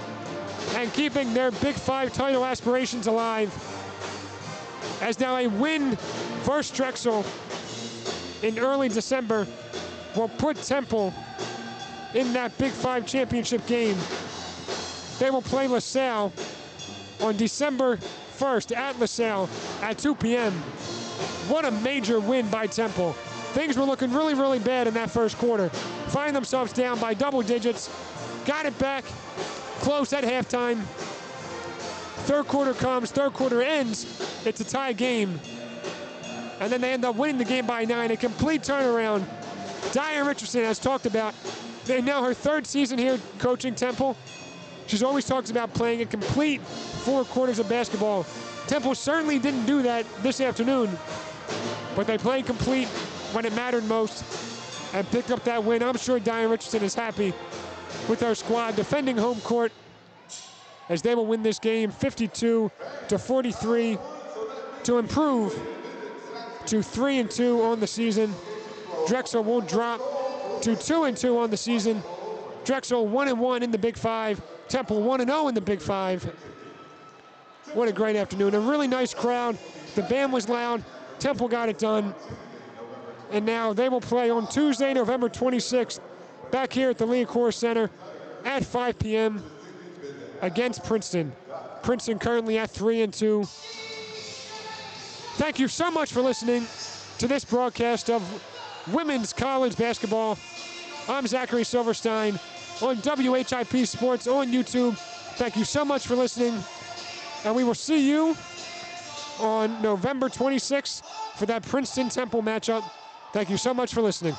and keeping their Big Five title aspirations alive. As now a win versus Drexel in early December will put Temple in that Big Five championship game. They will play LaSalle on December 1st at LaSalle at 2 p.m. What a major win by Temple. Things were looking really, really bad in that first quarter. Find themselves down by double digits. Got it back close at halftime. Third quarter comes, third quarter ends. It's a tie game. And then they end up winning the game by 9. A complete turnaround. Diane Richardson has talked about, they now her 3rd season here coaching Temple. She's always talks about playing a complete 4 quarters of basketball. Temple certainly didn't do that this afternoon, but they played complete when it mattered most and picked up that win. I'm sure Diane Richardson is happy with our squad defending home court as they will win this game 52-43 to improve to 3-2 on the season. Drexel will drop to 2-2 on the season. Drexel 1-1 in the Big Five. Temple 1-0 in the Big Five. What a great afternoon. A really nice crowd. The band was loud. Temple got it done. And now they will play on Tuesday, November 26th, back here at the Liacouras Center at 5 p.m. against Princeton. Princeton currently at 3-2. Thank you so much for listening to this broadcast of women's college basketball. I'm Zachary Silverstein on WHIP Sports on YouTube. Thank you so much for listening, and we will see you on November 26th for that Princeton-Temple matchup. Thank you so much for listening.